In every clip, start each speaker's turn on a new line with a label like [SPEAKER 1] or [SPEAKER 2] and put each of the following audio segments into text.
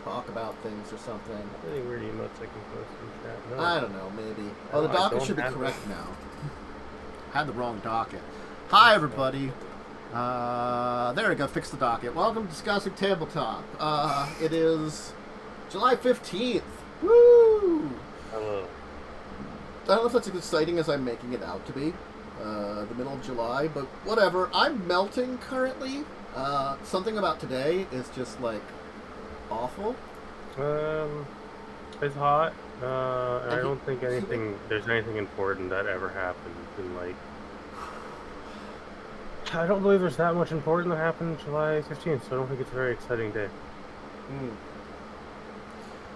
[SPEAKER 1] talk about things or something.
[SPEAKER 2] Any weird emotes I can post in chat? No.
[SPEAKER 1] I don't know, maybe. Oh,
[SPEAKER 2] No,
[SPEAKER 1] the
[SPEAKER 2] I
[SPEAKER 1] docket
[SPEAKER 2] don't
[SPEAKER 1] should be
[SPEAKER 2] have
[SPEAKER 1] correct
[SPEAKER 2] it.
[SPEAKER 1] now. Had the wrong docket. Hi, everybody. There we go. Fix the docket. Welcome to Discussing Tabletop. It is July 15th. Woo!
[SPEAKER 2] Hello.
[SPEAKER 1] I don't know if that's as exciting as I'm making it out to be. The middle of July, but whatever. I'm melting currently. Something about today is just like awful.
[SPEAKER 2] It's hot. I don't think there's anything important that ever happened in like. I don't believe there's that much important that happened July 15th, so I don't think it's a very exciting day.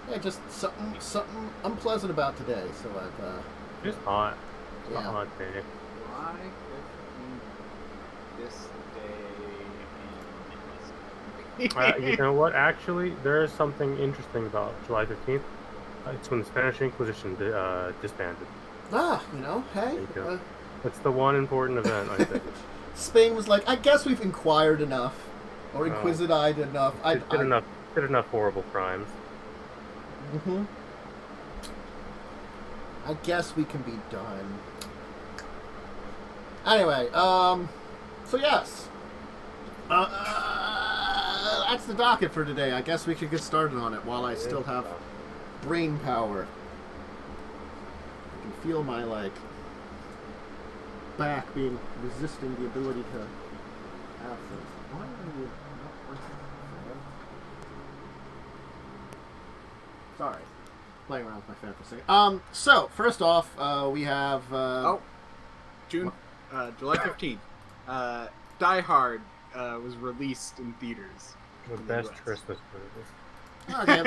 [SPEAKER 1] Yeah, just something unpleasant about today. So I've
[SPEAKER 2] It's hot. It's
[SPEAKER 1] yeah.
[SPEAKER 2] a hot day.
[SPEAKER 3] July 15th, this day
[SPEAKER 2] You know what? Actually, there is something interesting about July 15th. It's when the Spanish Inquisition disbanded.
[SPEAKER 1] hey.
[SPEAKER 2] There you go. That's the one important event, I think.
[SPEAKER 1] Spain was like, I guess we've inquired enough, or inquisited enough.
[SPEAKER 2] Did enough horrible crimes.
[SPEAKER 1] I guess we can be done. Anyway, so yes. That's the docket for today. I guess we should get started on it while I still have brain power. I can feel my, back being resisting the ability to have things. Why are you not working? Sorry. Playing around with my fan for a second. So, first off, we have,
[SPEAKER 3] July 15th. Die Hard was released in theaters.
[SPEAKER 2] The
[SPEAKER 3] in
[SPEAKER 2] best
[SPEAKER 3] US.
[SPEAKER 2] Christmas movie.
[SPEAKER 1] Okay,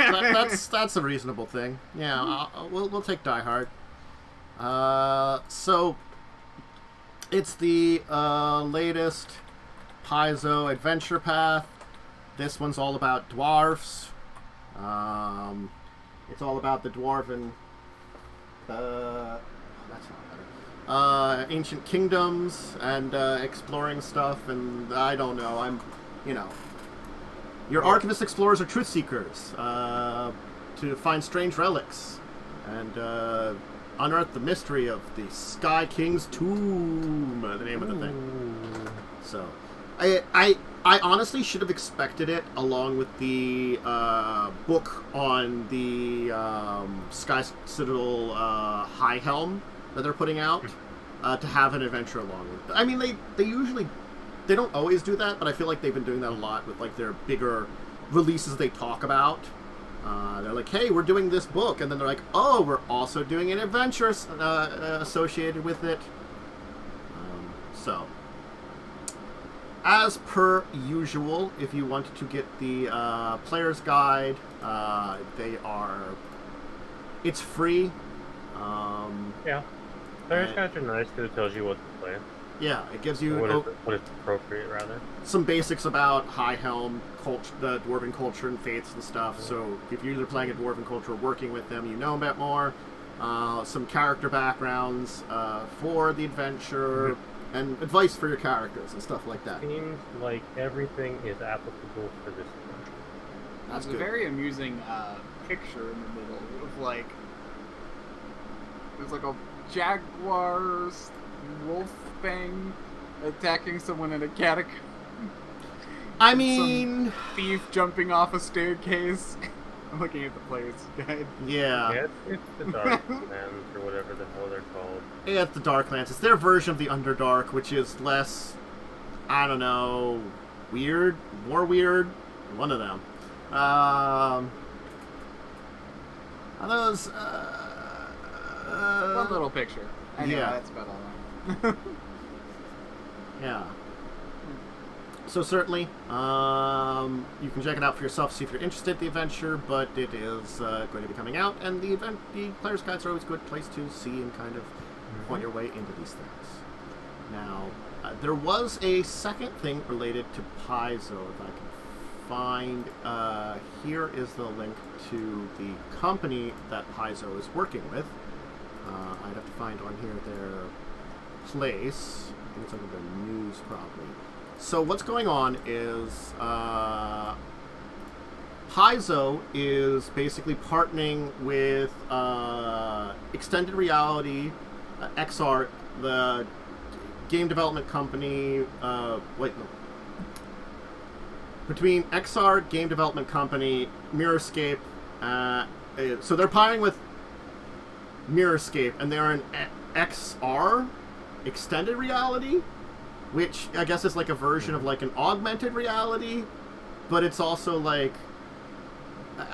[SPEAKER 1] that's a reasonable thing. Yeah, we'll take Die Hard. So it's the latest Paizo adventure path. This one's all about dwarfs. It's all about the dwarven. That's not better. Ancient kingdoms and exploring stuff, and I don't know. Your archivist explorers are truth seekers to find strange relics and unearth the mystery of the Sky King's tomb. The name of the thing. So, I honestly should have expected it along with the book on the Sky Citadel High Helm that they're putting out to have an adventure along with. I mean, they usually. They don't always do that, but I feel like they've been doing that a lot with like their bigger releases they talk about. They're like, hey, we're doing this book, and then they're like, oh, we're also doing an adventure associated with it. So, as per usual, if you wanted to get the player's guide, it's free.
[SPEAKER 2] Yeah. Player's guides are nice because it tells you what to play.
[SPEAKER 1] Yeah, it gives you
[SPEAKER 2] what is appropriate, rather.
[SPEAKER 1] Some basics about High Helm, the Dwarven culture and faiths and stuff. So if you're either playing a Dwarven culture or working with them, you know a bit more. Some character backgrounds for the adventure, and advice for your characters and stuff like that.
[SPEAKER 2] Seems like everything is applicable for this adventure.
[SPEAKER 1] That's
[SPEAKER 3] There's
[SPEAKER 1] good.
[SPEAKER 3] a very amusing picture in the middle of there's like a jaguar wolf thing attacking someone in a catacomb.
[SPEAKER 1] I mean,
[SPEAKER 3] some thief jumping off a staircase. I'm looking at the player's guide.
[SPEAKER 1] yeah.
[SPEAKER 2] It's the Dark Lands or whatever the hell they're called.
[SPEAKER 1] Yeah, it's the Darklands. It's their version of the Underdark, which is less, I don't know, weird, more weird. One of them. Are those?
[SPEAKER 3] One little picture. Anyway,
[SPEAKER 1] yeah.
[SPEAKER 3] that's about all.
[SPEAKER 1] Yeah. So certainly, you can check it out for yourself, see if you're interested in the adventure, but it is going to be coming out, and the player's guides are always a good place to see and kind of point your way into these things. Now, there was a second thing related to Paizo, if I can find. Here is the link to the company that Paizo is working with. I'd have to find on here their place. I think it's under the news, probably. So what's going on is Paizo is basically partnering with Extended Reality, XR, the game development company. Between XR game development company, Mirrorscape. So they're partnering with Mirrorscape, and they're an XR, Extended Reality, which I guess is like a version of like an augmented reality, but it's also like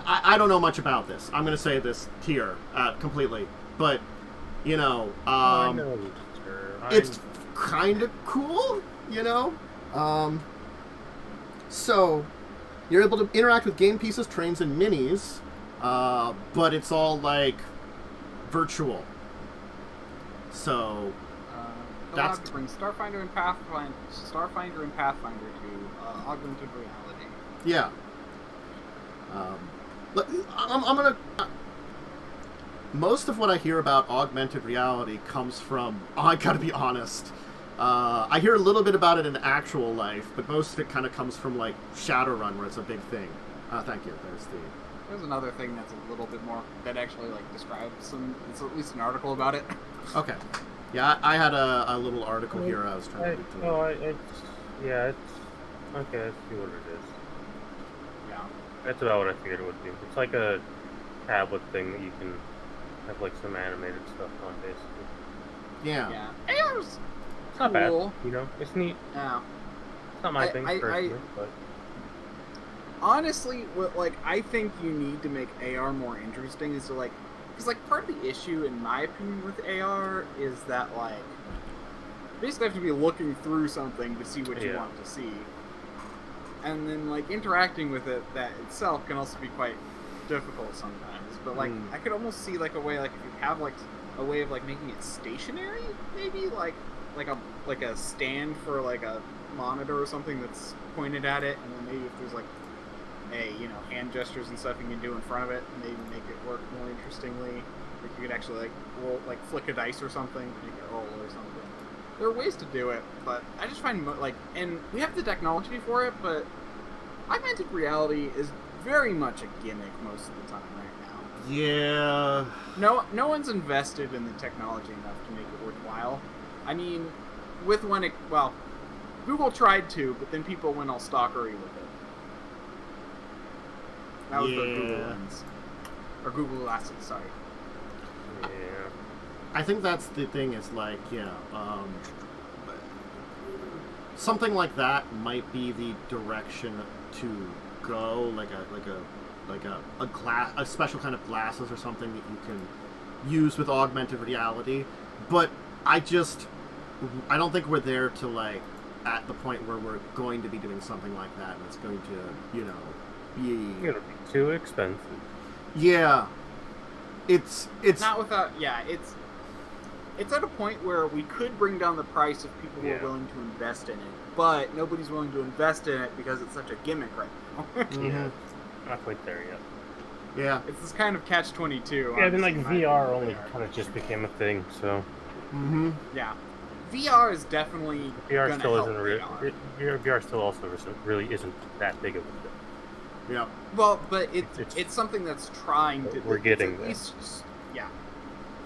[SPEAKER 1] I don't know much about this. I'm going to say this here completely, but you know, it's kind of cool, you know. So you're able to interact with game pieces, trains, and minis, but it's all like virtual. So
[SPEAKER 3] that's to bring Starfinder and Pathfinder to augmented reality.
[SPEAKER 1] Yeah. But I'm gonna. Most of what I hear about augmented reality comes from. I gotta be honest. I hear a little bit about it in actual life, but most of it kind of comes from like Shadowrun, where it's a big thing. Thank you.
[SPEAKER 3] There's another thing that's a little bit more that actually like describes some. It's at least an article about it.
[SPEAKER 1] Okay. Yeah, I had a little article here I was trying to read through.
[SPEAKER 2] it's okay. Let's see what it is.
[SPEAKER 3] Yeah.
[SPEAKER 2] That's about what I figured it would be. It's like a tablet thing that you can have like some animated stuff on, basically.
[SPEAKER 1] Yeah.
[SPEAKER 3] Yeah.
[SPEAKER 2] It's not
[SPEAKER 3] cool.
[SPEAKER 2] bad, you know. It's neat.
[SPEAKER 3] Yeah.
[SPEAKER 2] It's not my thing personally, but
[SPEAKER 3] honestly, what like I think you need to make AR more interesting is to like, because like part of the issue, in my opinion, with AR is that like basically have to be looking through something to see what you want to see, and then like interacting with it that itself can also be quite difficult sometimes. But like I could almost see like a way, like if you have like a way of like making it stationary, maybe like a stand for like a monitor or something that's pointed at it, and then maybe if there's like hand gestures and stuff you can do in front of it, maybe make it work more interestingly. Like you could actually like roll, like flick a dice or something, make it roll or something. There are ways to do it, but I just find and we have the technology for it, but augmented reality is very much a gimmick most of the time right now.
[SPEAKER 1] Yeah.
[SPEAKER 3] No one's invested in the technology enough to make it worthwhile. I mean, Google tried to, but then people went all stalkery with it. That was the Google Lens. Or Google Glasses, sorry.
[SPEAKER 2] yeah.
[SPEAKER 1] I think that's the thing, is like, something like that might be the direction to go, like a special kind of glasses or something that you can use with augmented reality. But I don't think we're there to like at the point where we're going to be doing something like that, and it's going to, be
[SPEAKER 2] It'll be too expensive.
[SPEAKER 1] Yeah, it's
[SPEAKER 3] not without. Yeah, it's at a point where we could bring down the price if people were willing to invest in it, but nobody's willing to invest in it because it's such a gimmick right now.
[SPEAKER 2] Yeah, not quite there yet.
[SPEAKER 1] Yeah,
[SPEAKER 3] it's this kind of catch-22.
[SPEAKER 2] Yeah, then like VR only kind of just became a thing, so.
[SPEAKER 3] Yeah, VR is definitely
[SPEAKER 2] VR still
[SPEAKER 3] help
[SPEAKER 2] isn't really. VR still also really isn't that big of a thing.
[SPEAKER 1] Yeah.
[SPEAKER 3] Well, but it's something that's trying to.
[SPEAKER 2] We're getting there.
[SPEAKER 3] Yeah.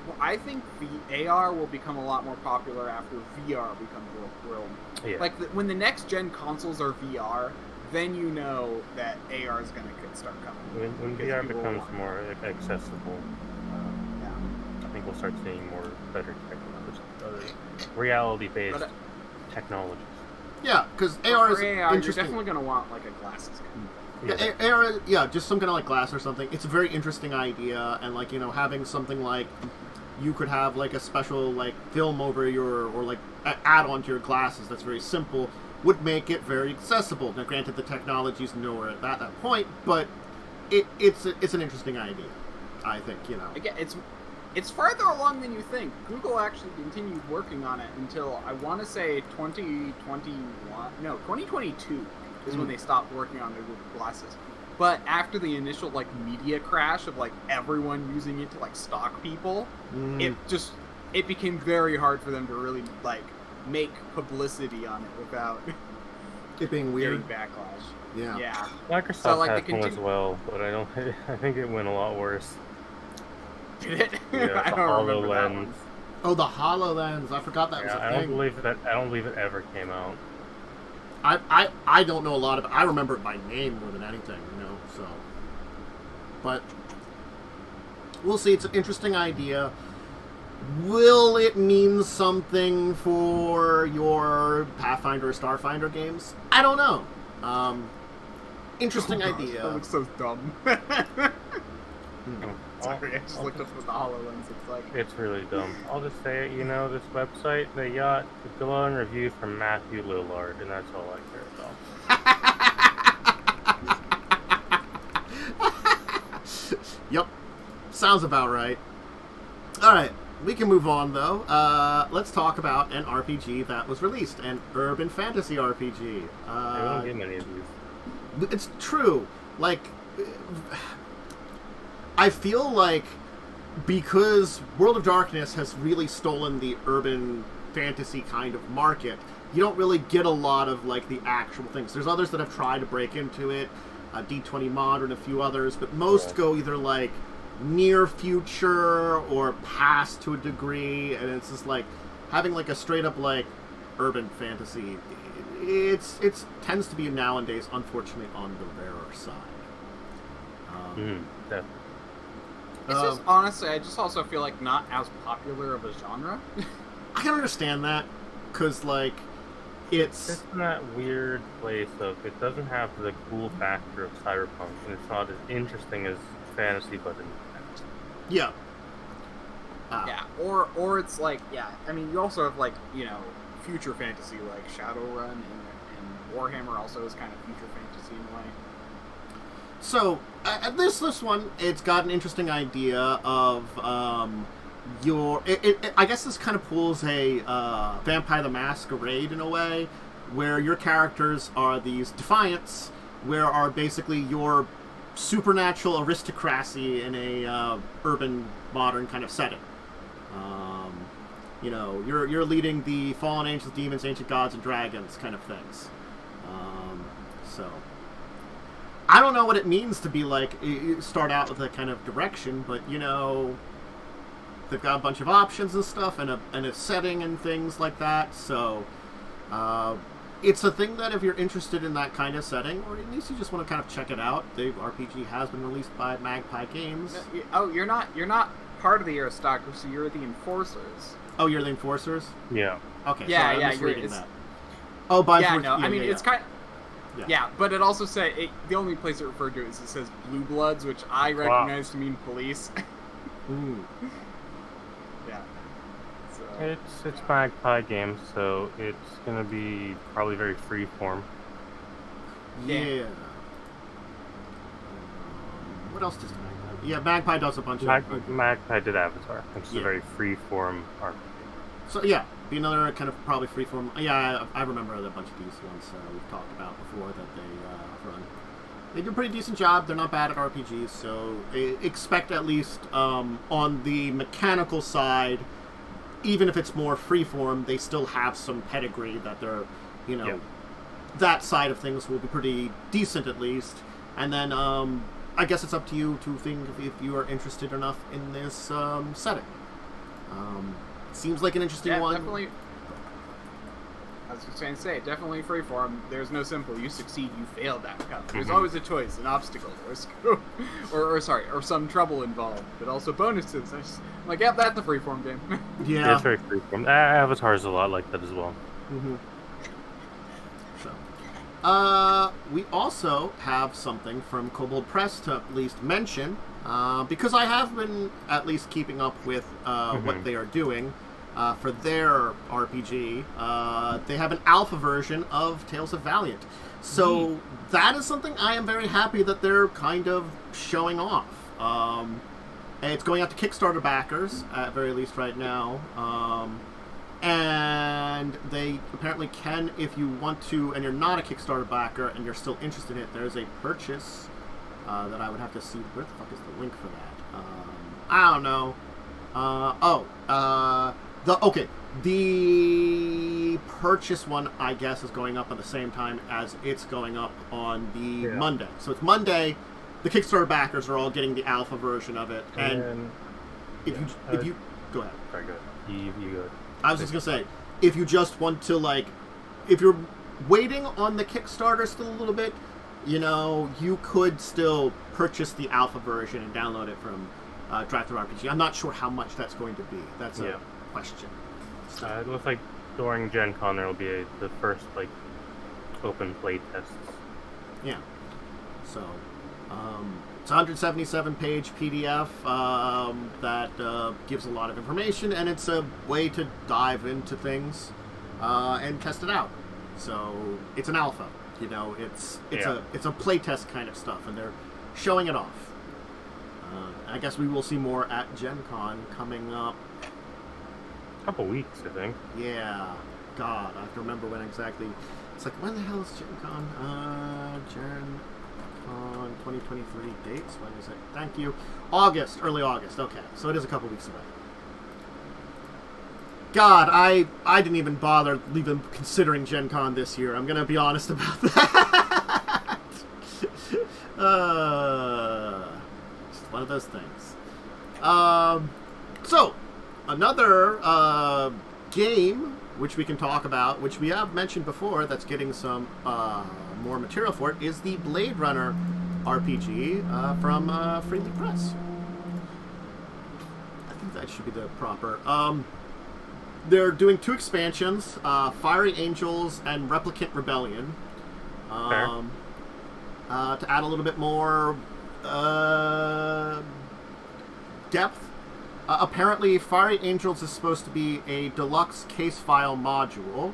[SPEAKER 3] Well, I think the AR will become a lot more popular after VR becomes real.
[SPEAKER 2] Yeah.
[SPEAKER 3] Like when the next gen consoles are VR, then you know that AR is going to start coming.
[SPEAKER 2] When VR becomes more accessible, I think we'll start seeing more better reality-based technologies.
[SPEAKER 1] Yeah, because AR is
[SPEAKER 3] AR,
[SPEAKER 1] interesting.
[SPEAKER 3] You're definitely going to want like a glasses.
[SPEAKER 1] Yeah, AR, just some kind of like glass or something. It's a very interesting idea, and like having something like you could have like a special like film over or like add on to your glasses that's very simple would make it very accessible. Now, granted, the technology's nowhere at that point, but it's an interesting idea. I think
[SPEAKER 3] Again, it's farther along than you think. Google actually continued working on it until I want to say 2022 is when they stopped working on their Google Glasses. But after the initial like media crash of like everyone using it to like stalk people, it became very hard for them to really like make publicity on it without
[SPEAKER 1] It being weird.
[SPEAKER 3] getting backlash.
[SPEAKER 1] Yeah.
[SPEAKER 3] Yeah.
[SPEAKER 2] Microsoft
[SPEAKER 3] So, like,
[SPEAKER 2] has
[SPEAKER 3] they
[SPEAKER 2] one as
[SPEAKER 3] continue-
[SPEAKER 2] well, but I don't. I think it went a lot worse.
[SPEAKER 3] Did it?
[SPEAKER 2] Yeah,
[SPEAKER 3] I
[SPEAKER 2] the
[SPEAKER 3] don't remember that
[SPEAKER 2] HoloLens.
[SPEAKER 3] one.
[SPEAKER 1] Oh, the HoloLens. I forgot that
[SPEAKER 2] Yeah,
[SPEAKER 1] was a
[SPEAKER 2] I don't
[SPEAKER 1] thing.
[SPEAKER 2] believe that. I don't believe it ever came out.
[SPEAKER 1] I don't know a lot about. I remember it by name more than anything, you know. So, but we'll see. It's an interesting idea. Will it mean something for your Pathfinder or Starfinder games? I don't know. Interesting
[SPEAKER 3] Oh, gosh,
[SPEAKER 1] idea.
[SPEAKER 3] That looks so dumb.
[SPEAKER 2] Oh,
[SPEAKER 3] Sorry, I just looked up with the HoloLens. It's like,
[SPEAKER 2] It's really dumb. I'll just say it. You know, this website they got a glowing review from Matthew Lillard, and that's all I care about.
[SPEAKER 1] Yep. Sounds about right. Alright, we can move on though. Let's talk about an RPG that was released, an urban fantasy RPG.
[SPEAKER 2] They don't get many of these.
[SPEAKER 1] It's true. Like, I feel like because World of Darkness has really stolen the urban fantasy kind of market, you don't really get a lot of, like, the actual things. There's others that have tried to break into it, D20 Modern, a few others, but most go either, like, near future or past to a degree, and it's just, like, having, like, a straight-up, like, urban fantasy, it's tends to be nowadays, unfortunately, on the rarer side.
[SPEAKER 2] Definitely.
[SPEAKER 3] it's just, honestly, I just also feel like not as popular of a genre.
[SPEAKER 1] I can understand that, because, like,
[SPEAKER 2] It's in that weird place of it doesn't have the cool factor of cyberpunk, and it's not as interesting as fantasy, but in fantasy.
[SPEAKER 1] Yeah.
[SPEAKER 3] Yeah, or it's like, yeah, I mean, you also have, like, you know, future fantasy, like Shadowrun, and Warhammer also is kind of future fantasy in a way.
[SPEAKER 1] So, this one, it's got an interesting idea of, I guess this kind of pulls a Vampire the Masquerade in a way, where your characters are these Defiants, where are basically your supernatural aristocracy in a urban, modern kind of setting. You know, you're leading the fallen angels, demons, ancient gods, and dragons kind of things. So, I don't know what it means to be like, start out with that kind of direction, but, you know, they've got a bunch of options and stuff, and a setting and things like that, so, it's a thing that if you're interested in that kind of setting, or at least you just want to kind of check it out, the RPG has been released by Magpie Games.
[SPEAKER 3] Oh, you're not part of the aristocracy, you're the enforcers.
[SPEAKER 1] Oh, you're the Enforcers?
[SPEAKER 2] Yeah.
[SPEAKER 1] Okay,
[SPEAKER 3] Yeah,
[SPEAKER 1] sorry, I'm
[SPEAKER 3] yeah,
[SPEAKER 1] misreading that. Oh, by
[SPEAKER 3] Yeah, no, I mean, it's kind
[SPEAKER 1] Yeah.
[SPEAKER 3] yeah, but it also the only place it referred to is it says Blue Bloods, which I recognize to mean police.
[SPEAKER 1] Ooh.
[SPEAKER 3] Yeah. So,
[SPEAKER 2] It's Magpie Games, so it's gonna be probably very freeform.
[SPEAKER 1] Yeah. What else does Magpie? Yeah, Magpie does a bunch of.
[SPEAKER 2] Magpie did Avatar, which is
[SPEAKER 1] Yeah.
[SPEAKER 2] a very freeform RPG.
[SPEAKER 1] So yeah, be another kind of probably freeform. Yeah, I remember a bunch of these ones we've talked about before that they run. They do a pretty decent job. They're not bad at RPGs, so expect at least on the mechanical side, even if it's more freeform, they still have some pedigree that they're, you know,
[SPEAKER 2] Yep.
[SPEAKER 1] that side of things will be pretty decent at least. And then I guess it's up to you to think if you are interested enough in this setting. Seems like an interesting
[SPEAKER 3] yeah,
[SPEAKER 1] one.
[SPEAKER 3] definitely. I was just going to say, definitely freeform. There's no simple. You succeed, you fail outcome. There's always a choice, an obstacle, or some trouble involved, but also bonuses. I'm like, yep, that's a freeform game.
[SPEAKER 1] Yeah.
[SPEAKER 2] It's very freeform. Avatar is a lot like that as well.
[SPEAKER 1] Mm-hmm. So, we also have something from Kobold Press to at least mention, because I have been at least keeping up with what they are doing for their RPG. They have an alpha version of Tales of Valiant. So that is something I am very happy that they're kind of showing off. It's going out to Kickstarter backers, at very least right now. And they apparently can, if you want to, and you're not a Kickstarter backer and you're still interested in it, there's a purchase that I would have to see. Where the fuck is the link for that? I don't know. The purchase one, I guess, is going up at the same time as it's going up on the Monday. So it's Monday. The Kickstarter backers are all getting the alpha version of it, and if you go ahead.
[SPEAKER 2] Sorry, go ahead. You go ahead.
[SPEAKER 1] I was just gonna say, if you just want to if you're waiting on the Kickstarter still a little bit, you could still purchase the alpha version and download it from Dracovin RPG. I'm not sure how much that's going to be. That's a question.
[SPEAKER 2] It looks like during Gen Con there will be the first open play tests.
[SPEAKER 1] Yeah. So it's a 177-page PDF that gives a lot of information, and it's a way to dive into things and test it out. So it's an alpha. It's a playtest kind of stuff, and they're showing it off. I guess we will see more at Gen Con coming up.
[SPEAKER 2] A couple weeks, I think.
[SPEAKER 1] Yeah. God, I have to remember when exactly. It's when the hell is Gen Con? Gen Con 2023 dates? When is it? Thank you. August, early August. Okay, so it is a couple weeks away. God, I didn't even bother even considering Gen Con this year. I'm going to be honest about that. Just one of those things. So, another game which we can talk about, which we have mentioned before, that's getting some more material for it, is the Bladerunner RPG from Freely Press. I think that should be the proper... they're doing 2 expansions, Fiery Angels and Replicant Rebellion, to add a little bit more depth. Apparently, Fiery Angels is supposed to be a deluxe case file module,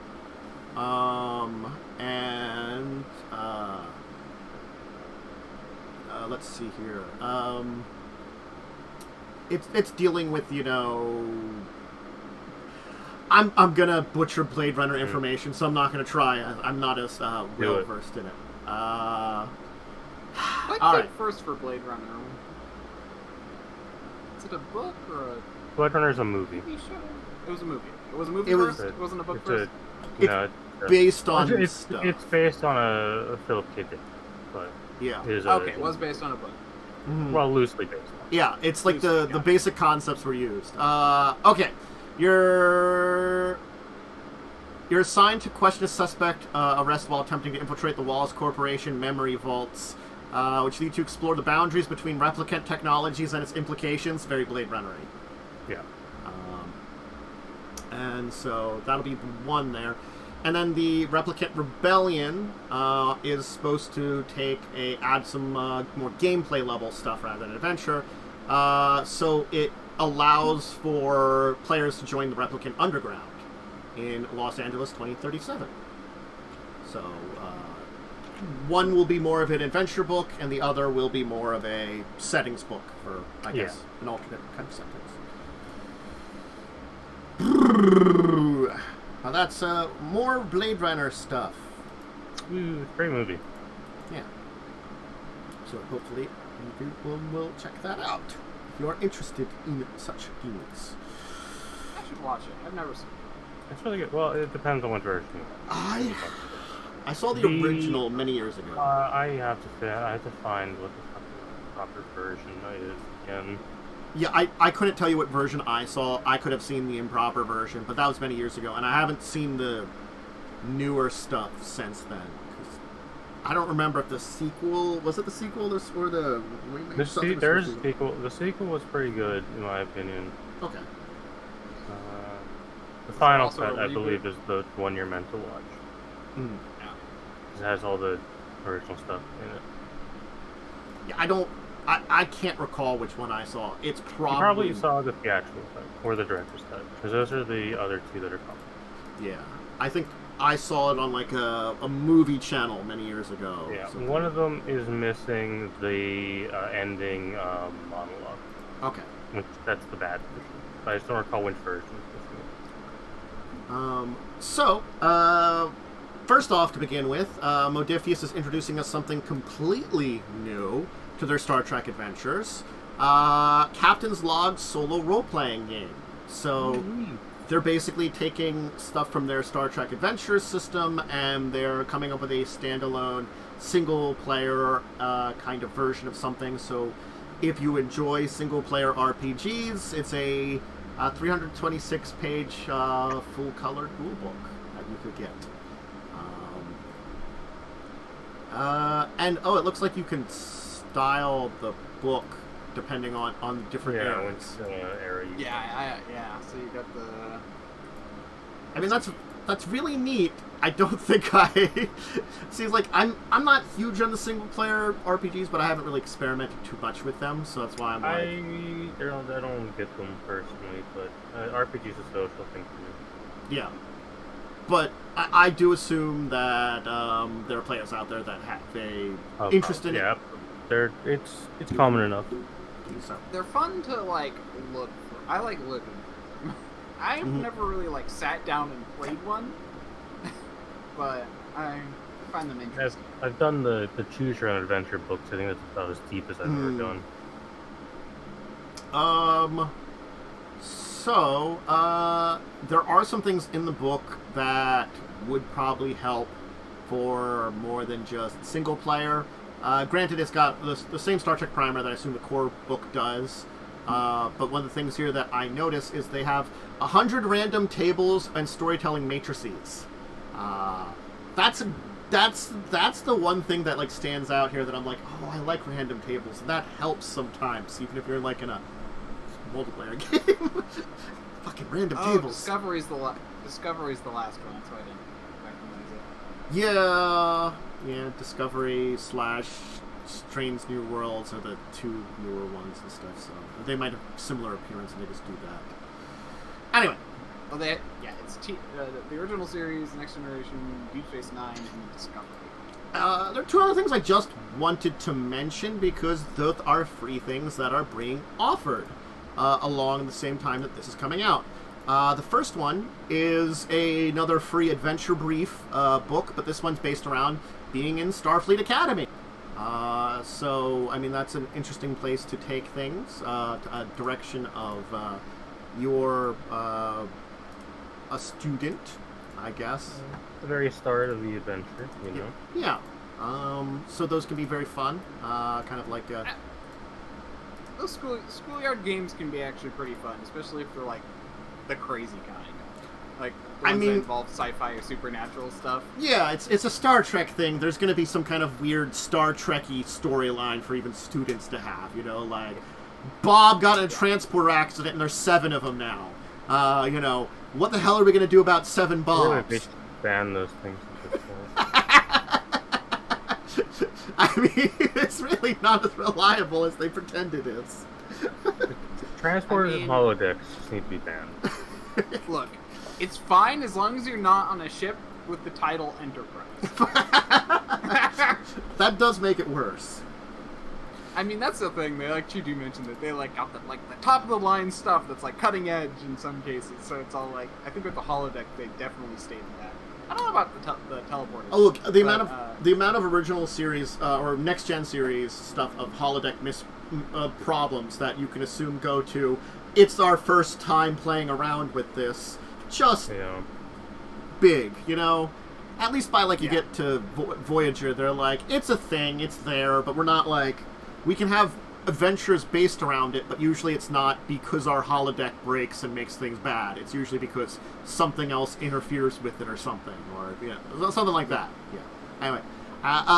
[SPEAKER 1] and let's see here. It's dealing with I'm gonna butcher Blade Runner information, so I'm not gonna try. I'm not as well versed in it.
[SPEAKER 3] What came first for Blade Runner? Is it a book or a
[SPEAKER 2] Blade Runner's a movie.
[SPEAKER 3] TV show? It was a movie. It was a movie first? It wasn't a book first?
[SPEAKER 1] Based on stuff.
[SPEAKER 2] It's based on a Philip K. Dick, but
[SPEAKER 3] it was based on a book.
[SPEAKER 2] Mm-hmm. Well, loosely based on.
[SPEAKER 1] Yeah, it's the basic concepts were used. Okay. You're assigned to question a suspect arrest while attempting to infiltrate the Wallace Corporation memory vaults, which lead to explore the boundaries between replicant technologies and its implications. Very Blade Runner-y.
[SPEAKER 2] Yeah.
[SPEAKER 1] And so that'll be one there. And then the Replicant Rebellion is supposed to add some more gameplay level stuff rather than adventure. So it allows for players to join the Replicant Underground in Los Angeles 2037. So one will be more of an adventure book, and the other will be more of a settings book for, I guess, an alternate kind of settings. Now that's more Blade Runner stuff.
[SPEAKER 2] Ooh, great movie.
[SPEAKER 1] Yeah. So hopefully you will check that out if you are interested in such games.
[SPEAKER 3] I should watch it. I've never seen it.
[SPEAKER 2] It's really good. Well, it depends on what version.
[SPEAKER 1] I saw the original many years ago.
[SPEAKER 2] I have to say, I have to find what the proper version is again.
[SPEAKER 1] Yeah, I couldn't tell you what version I saw. I could have seen the improper version, but that was many years ago, and I haven't seen the newer stuff since then. I don't remember if the sequel... Was it the sequel or the remake?
[SPEAKER 2] There's a sequel. The sequel was pretty good, in my opinion.
[SPEAKER 1] Okay.
[SPEAKER 2] The final cut, I believe, is the one you're meant to watch.
[SPEAKER 1] Mm.
[SPEAKER 2] Yeah. It has all the original stuff in it.
[SPEAKER 1] Yeah, I can't recall which one I saw. It's probably...
[SPEAKER 2] You probably saw the theatrical cut, or the director's cut, because those are the other two that are common.
[SPEAKER 1] Yeah. I think I saw it on, like, a movie channel many years ago.
[SPEAKER 2] Yeah, one of them is missing the ending monologue.
[SPEAKER 1] Okay.
[SPEAKER 2] That's the bad version. I just don't recall which version.
[SPEAKER 1] First off, to begin with, Modiphius is introducing us something completely new to their Star Trek adventures. Captain's Log solo role-playing game. So, they're basically taking stuff from their Star Trek Adventures system, and they're coming up with a standalone single-player kind of version of something. So if you enjoy single-player RPGs, it's a 326-page full-colored rulebook that you could get. And it looks like you can style the book depending on different areas.
[SPEAKER 2] Area.
[SPEAKER 3] Yeah. So you got the.
[SPEAKER 1] I mean, that's really neat. I don't think seems like I'm not huge on the single player RPGs, but I haven't really experimented too much with them, so that's why
[SPEAKER 2] I don't get them personally, but RPGs is a social thing for me.
[SPEAKER 1] Yeah, but I do assume that there are players out there that have a interest in it.
[SPEAKER 2] Yeah, it's common enough.
[SPEAKER 1] So.
[SPEAKER 3] They're fun to like look for. I like looking. I've never really like sat down and played one, but I find them interesting.
[SPEAKER 2] I've done the choose your own adventure books. I think that's about as deep as I've ever gone.
[SPEAKER 1] So there are some things in the book that would probably help for more than just single player. Granted, it's got the same Star Trek primer that I assume the core book does. But one of the things here that I notice is they have 100 random tables and storytelling matrices. That's the one thing that like stands out here that I'm like, oh, I like random tables. And that helps sometimes, even if you're like in a multiplayer game. Fucking random tables.
[SPEAKER 3] Discovery's the last one, so I didn't recognize it.
[SPEAKER 1] Yeah, Discovery / Strange New Worlds are the two newer ones and stuff, so they might have similar appearance and they just do that. Anyway.
[SPEAKER 3] Well, it's the original series, Next Generation, Deep Space Nine, and Discovery.
[SPEAKER 1] There are two other things I just wanted to mention because those are free things that are being offered along the same time that this is coming out. The first one is another free adventure brief book, but this one's based around being in Starfleet Academy. So, I mean, that's an interesting place to take things, a direction of you're a student, I guess.
[SPEAKER 2] The very start of the adventure, you know?
[SPEAKER 1] Yeah. So those can be very fun, kind of like...
[SPEAKER 3] Those schoolyard games can be actually pretty fun, especially if they're, like, the crazy kind. Like, the ones that involve sci-fi or supernatural stuff.
[SPEAKER 1] Yeah, it's a Star Trek thing. There's going to be some kind of weird Star Trek-y storyline for even students to have, you know, like, Bob got in a transporter accident and there's 7 of them now. You know, what the hell are we going to do about 7 Bobs?
[SPEAKER 2] They should ban those things at this point.
[SPEAKER 1] I mean, it's really not as reliable as they pretend it is.
[SPEAKER 2] Transporters and holodecks just need to be banned.
[SPEAKER 3] Look, it's fine as long as you're not on a ship with the title Enterprise.
[SPEAKER 1] That does make it worse.
[SPEAKER 3] I mean, that's the thing. They like Chidu mentioned that they like got the top of the line stuff that's like cutting edge in some cases. So it's all like I think with the holodeck they definitely stated that. I don't know about the teleporters.
[SPEAKER 1] Oh look, the amount of original series or next gen series stuff of holodeck problems that you can assume go to. It's our first time playing around with this. Just big, you know. At least by you get to Voyager, they're like it's a thing, it's there, but we're not like we can have adventures based around it, but usually it's not because our holodeck breaks and makes things bad. It's usually because something else interferes with it or something, or something like that. Yeah. Anyway,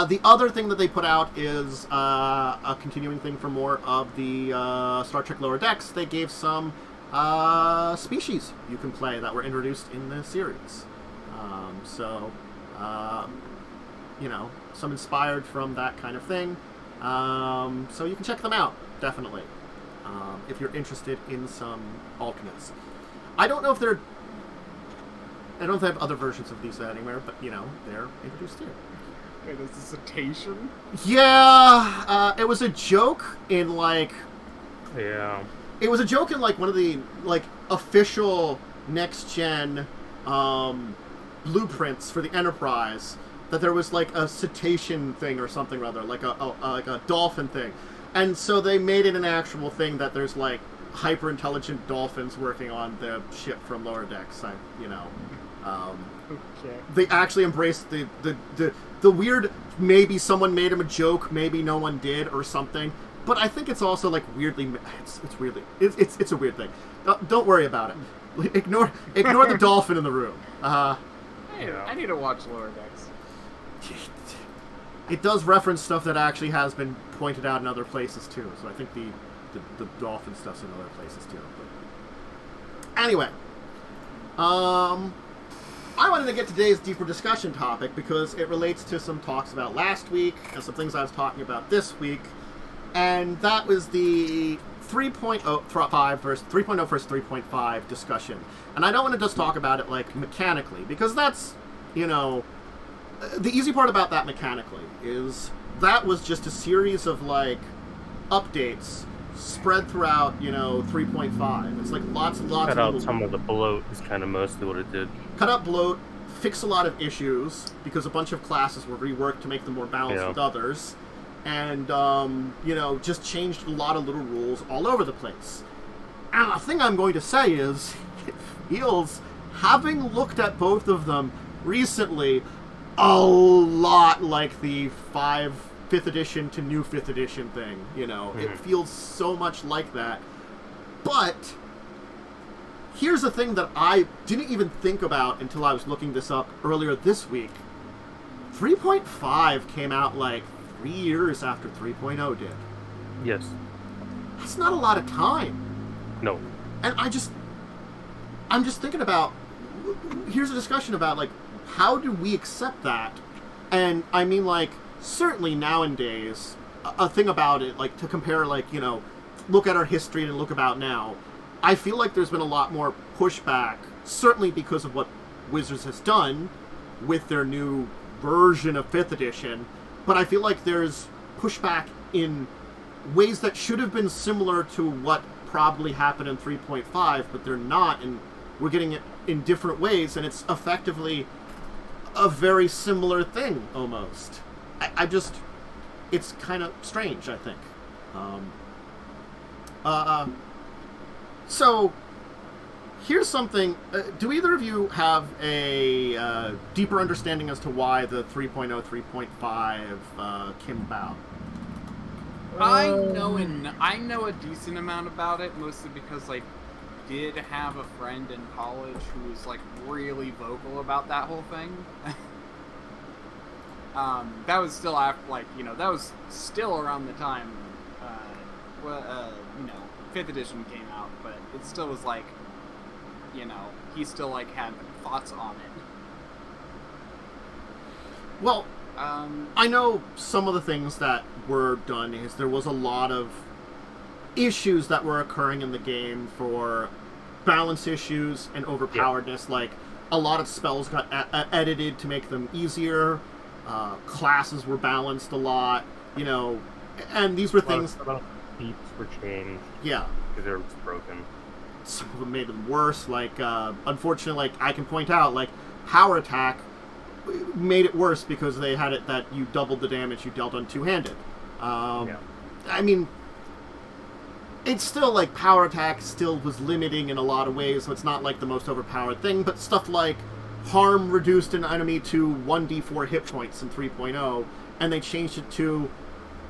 [SPEAKER 1] the other thing that they put out is a continuing thing for more of the Star Trek Lower Decks. They gave some species you can play that were introduced in the series. You know, some inspired from that kind of thing. So you can check them out, definitely, if you're interested in some alternates. I don't know if they have other versions of these anywhere, but, you know, they're introduced here.
[SPEAKER 3] Wait, is this a citation?
[SPEAKER 1] Yeah, it was a joke in,
[SPEAKER 2] Yeah.
[SPEAKER 1] It was a joke in, one of the, official next-gen, blueprints for the Enterprise, that there was a cetacean thing or something rather, like a dolphin thing, and so they made it an actual thing that there's hyper intelligent dolphins working on the ship from lower decks.
[SPEAKER 3] Okay.
[SPEAKER 1] They actually embraced the weird. Maybe someone made him a joke, maybe no one did, or something. But I think it's also like weirdly. It's a weird thing. Don't worry about it. Ignore the dolphin in the room.
[SPEAKER 3] I need to watch lower decks.
[SPEAKER 1] It does reference stuff that actually has been pointed out in other places too. So I think the dolphin stuff's in other places too. But anyway, I wanted to get today's deeper discussion topic because it relates to some talks about last week and some things I was talking about this week, and that was the 3.5 versus 3.0 versus 3.5 discussion. And I don't want to just talk about it like mechanically, because that's, the easy part about that mechanically is that was just a series of like updates spread throughout 3.5. It's like lots and lots
[SPEAKER 2] cut
[SPEAKER 1] of
[SPEAKER 2] out some of the bloat is kind of mostly what it did.
[SPEAKER 1] Cut out bloat, fix a lot of issues because a bunch of classes were reworked to make them more balanced with others, and just changed a lot of little rules all over the place. And the thing I'm going to say is, it feels, having looked at both of them recently, a lot like the 5th edition to new 5th edition thing. It feels so much like that. But here's the thing that I didn't even think about until I was looking this up earlier this week. 3.5 came out like 3 years after 3.0 did.
[SPEAKER 2] Yes.
[SPEAKER 1] That's not a lot of time.
[SPEAKER 2] No.
[SPEAKER 1] And I'm just thinking about, here's a discussion about, like, how do we accept that? And I mean, like, certainly nowadays, a thing about it, like, to compare, like, look at our history and look about now, I feel like there's been a lot more pushback, certainly because of what Wizards has done with their new version of 5th edition, but I feel like there's pushback in ways that should have been similar to what probably happened in 3.5, but they're not, and we're getting it in different ways, and it's effectively a very similar thing, almost. It's kind of strange, I think. So, here's something. Do either of you have a deeper understanding as to why the 3.0, 3.5 came about?
[SPEAKER 3] I know a decent amount about it, mostly because I did have a friend in college who was like really vocal about that whole thing. That was still after, that was still around the time, 5th edition came out, but it still was like, he still like had thoughts on it.
[SPEAKER 1] Well, I know some of the things that were done is there was a lot of issues that were occurring in the game for balance issues and overpoweredness. Like, a lot of spells got edited to make them easier. Classes were balanced a lot, and these were things.
[SPEAKER 2] A lot of feats were changed.
[SPEAKER 1] Yeah.
[SPEAKER 2] Because they were broken.
[SPEAKER 1] Some of them made them worse. Like, unfortunately, like, I can point out, like, Power Attack made it worse because they had it that you doubled the damage you dealt on two-handed. I mean, it's still, like, Power Attack still was limiting in a lot of ways, so it's not, like, the most overpowered thing, but stuff like harm reduced an enemy to 1d4 hit points in 3.0, and they changed it to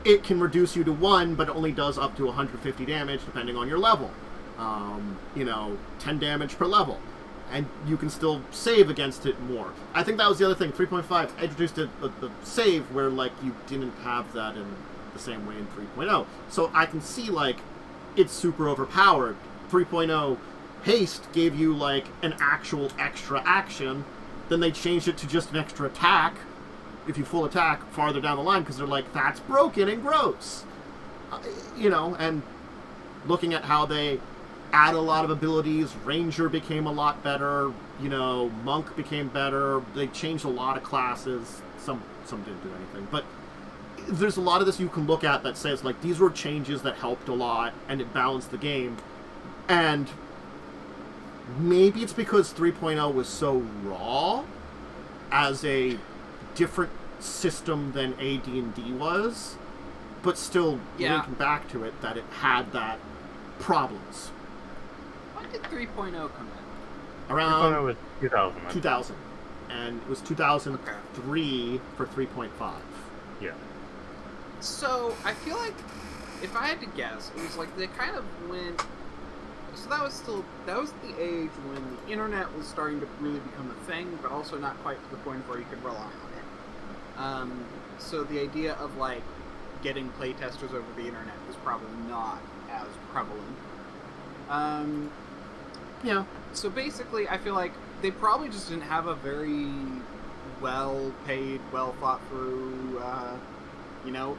[SPEAKER 1] it can reduce you to 1, but it only does up to 150 damage depending on your level. 10 damage per level. And you can still save against it more. I think that was the other thing. 3.5 introduced a save where, like, you didn't have that in the same way in 3.0. So I can see, like, it's super overpowered. 3.0 haste gave you, like, an actual extra action. Then they changed it to just an extra attack, if you full attack, farther down the line, because they're like, that's broken and gross. And looking at how they add a lot of abilities, Ranger became a lot better, Monk became better, they changed a lot of classes, some didn't do anything, but there's a lot of this you can look at that says, like, these were changes that helped a lot, and it balanced the game, and maybe it's because 3.0 was so raw as a different system than AD&D was, but still linking back to it that it had that problems.
[SPEAKER 3] When did 3.0 come in?
[SPEAKER 1] Around
[SPEAKER 2] 3.0 was 2000.
[SPEAKER 1] 2000. And it was 2003 for 3.5.
[SPEAKER 2] Yeah.
[SPEAKER 3] So, I feel like, if I had to guess, it was like they kind of went... So that was the age when the internet was starting to really become a thing, but also not quite to the point where you could rely on it. So the idea of, like, getting playtesters over the internet was probably not as prevalent.
[SPEAKER 1] Yeah.
[SPEAKER 3] So basically, I feel like they probably just didn't have a very well-paid, well-thought-through,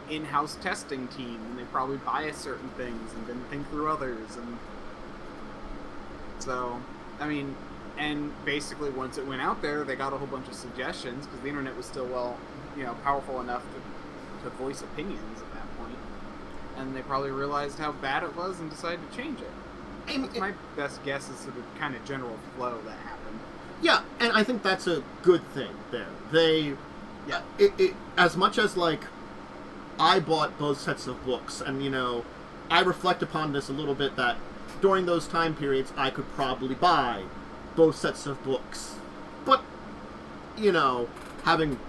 [SPEAKER 3] in-house testing team, and they probably biased certain things and didn't think through others, and so, I mean, and basically once it went out there, they got a whole bunch of suggestions, because the internet was still, powerful enough to voice opinions at that point, and they probably realized how bad it was and decided to change it. That's my best guess is the kind of general flow that happened.
[SPEAKER 1] Yeah, and I think that's a good thing there. As much as, like, I bought both sets of books, and, I reflect upon this a little bit, that during those time periods, I could probably buy both sets of books. But, having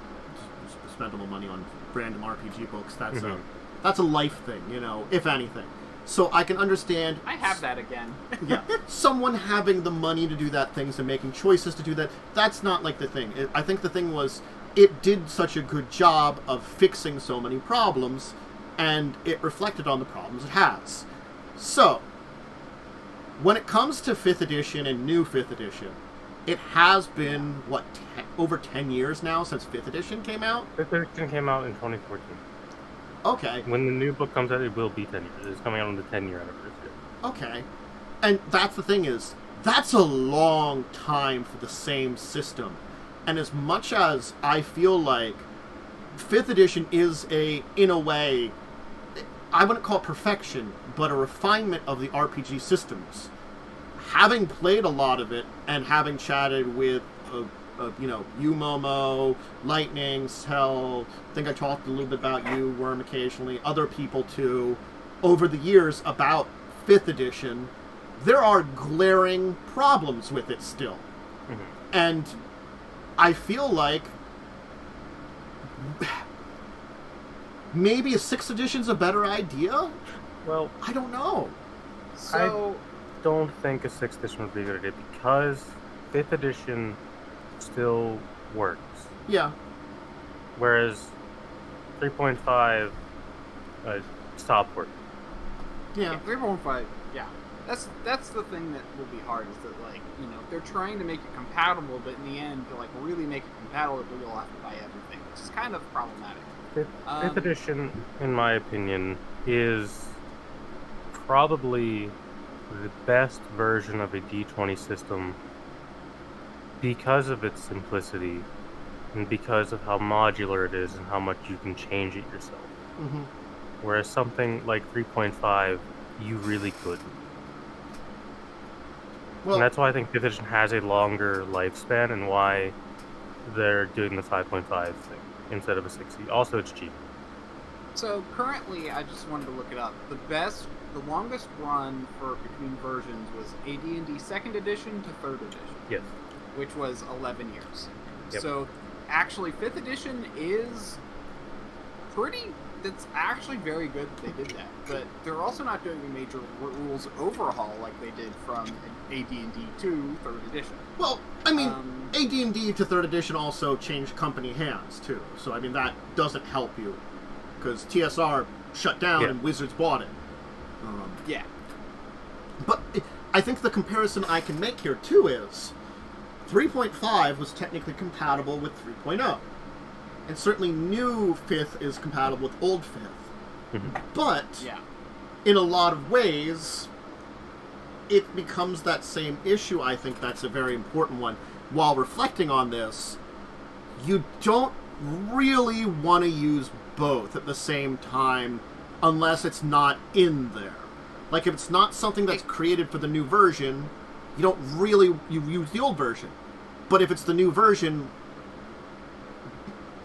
[SPEAKER 1] spent all the money on random RPG books, that's a life thing, if anything. So I can understand...
[SPEAKER 3] I have that again.
[SPEAKER 1] Yeah. Someone having the money to do that things and making choices to do that, that's not, like, the thing. I think the thing was, it did such a good job of fixing so many problems, and it reflected on the problems it has. So, when it comes to 5th edition and new 5th edition, it has been, over 10 years now since 5th edition came out?
[SPEAKER 2] 5th edition came out in 2014.
[SPEAKER 1] Okay.
[SPEAKER 2] When the new book comes out, it will be 10 years. It's coming out on the 10-year anniversary.
[SPEAKER 1] Okay. And that's the thing is, that's a long time for the same system. And as much as I feel like 5th edition is in a way, I wouldn't call it perfection, but a refinement of the RPG systems. Having played a lot of it, and having chatted with you, Momo, Lightning, Cell, I think I talked a little bit about you, Worm occasionally, other people too, over the years about 5th edition, there are glaring problems with it still. Mm-hmm. And I feel like maybe a 6th edition's a better idea?
[SPEAKER 2] Well,
[SPEAKER 1] I don't know.
[SPEAKER 3] So...
[SPEAKER 2] I don't think a 6th edition would be a good idea, because 5th edition still works.
[SPEAKER 1] Yeah.
[SPEAKER 2] Whereas 3.5 stopped working.
[SPEAKER 1] Yeah.
[SPEAKER 3] 3.5, yeah. That's the thing that will be hard, is that, like, they're trying to make it compatible, but in the end, to, like, really make it compatible, you'll have to buy everything, which is kind of problematic.
[SPEAKER 2] 5th edition, in my opinion, is probably the best version of a D20 system because of its simplicity and because of how modular it is and how much you can change it yourself.
[SPEAKER 1] Mm-hmm.
[SPEAKER 2] Whereas something like 3.5, you really couldn't.
[SPEAKER 1] Well,
[SPEAKER 2] and that's why I think 5th edition has a longer lifespan and why they're doing the 5.5 thing instead of a 6e. Also, it's cheap.
[SPEAKER 3] So currently, I just wanted to look it up. The longest run for between versions was AD&D 2nd edition to 3rd edition.
[SPEAKER 2] Yes.
[SPEAKER 3] Which was 11 years.
[SPEAKER 2] Yep.
[SPEAKER 3] So actually, 5th edition is that's actually very good that they did that. But they're also not doing a major rules overhaul like they did from AD&D to 3rd edition.
[SPEAKER 1] Well, I mean, AD&D to 3rd edition also changed company hands, too. So, I mean, that doesn't help you. Because TSR shut down and Wizards bought it.
[SPEAKER 3] Yeah.
[SPEAKER 1] But I think the comparison I can make here, too, is 3.5 was technically compatible with 3.0. And certainly new 5th is compatible with old 5th. Mm-hmm. But, in a lot of ways, it becomes that same issue. I think that's a very important one. While reflecting on this, you don't really want to use both at the same time unless it's not in there. Like, if it's not something that's created for the new version, you don't really... You use the old version. But if it's the new version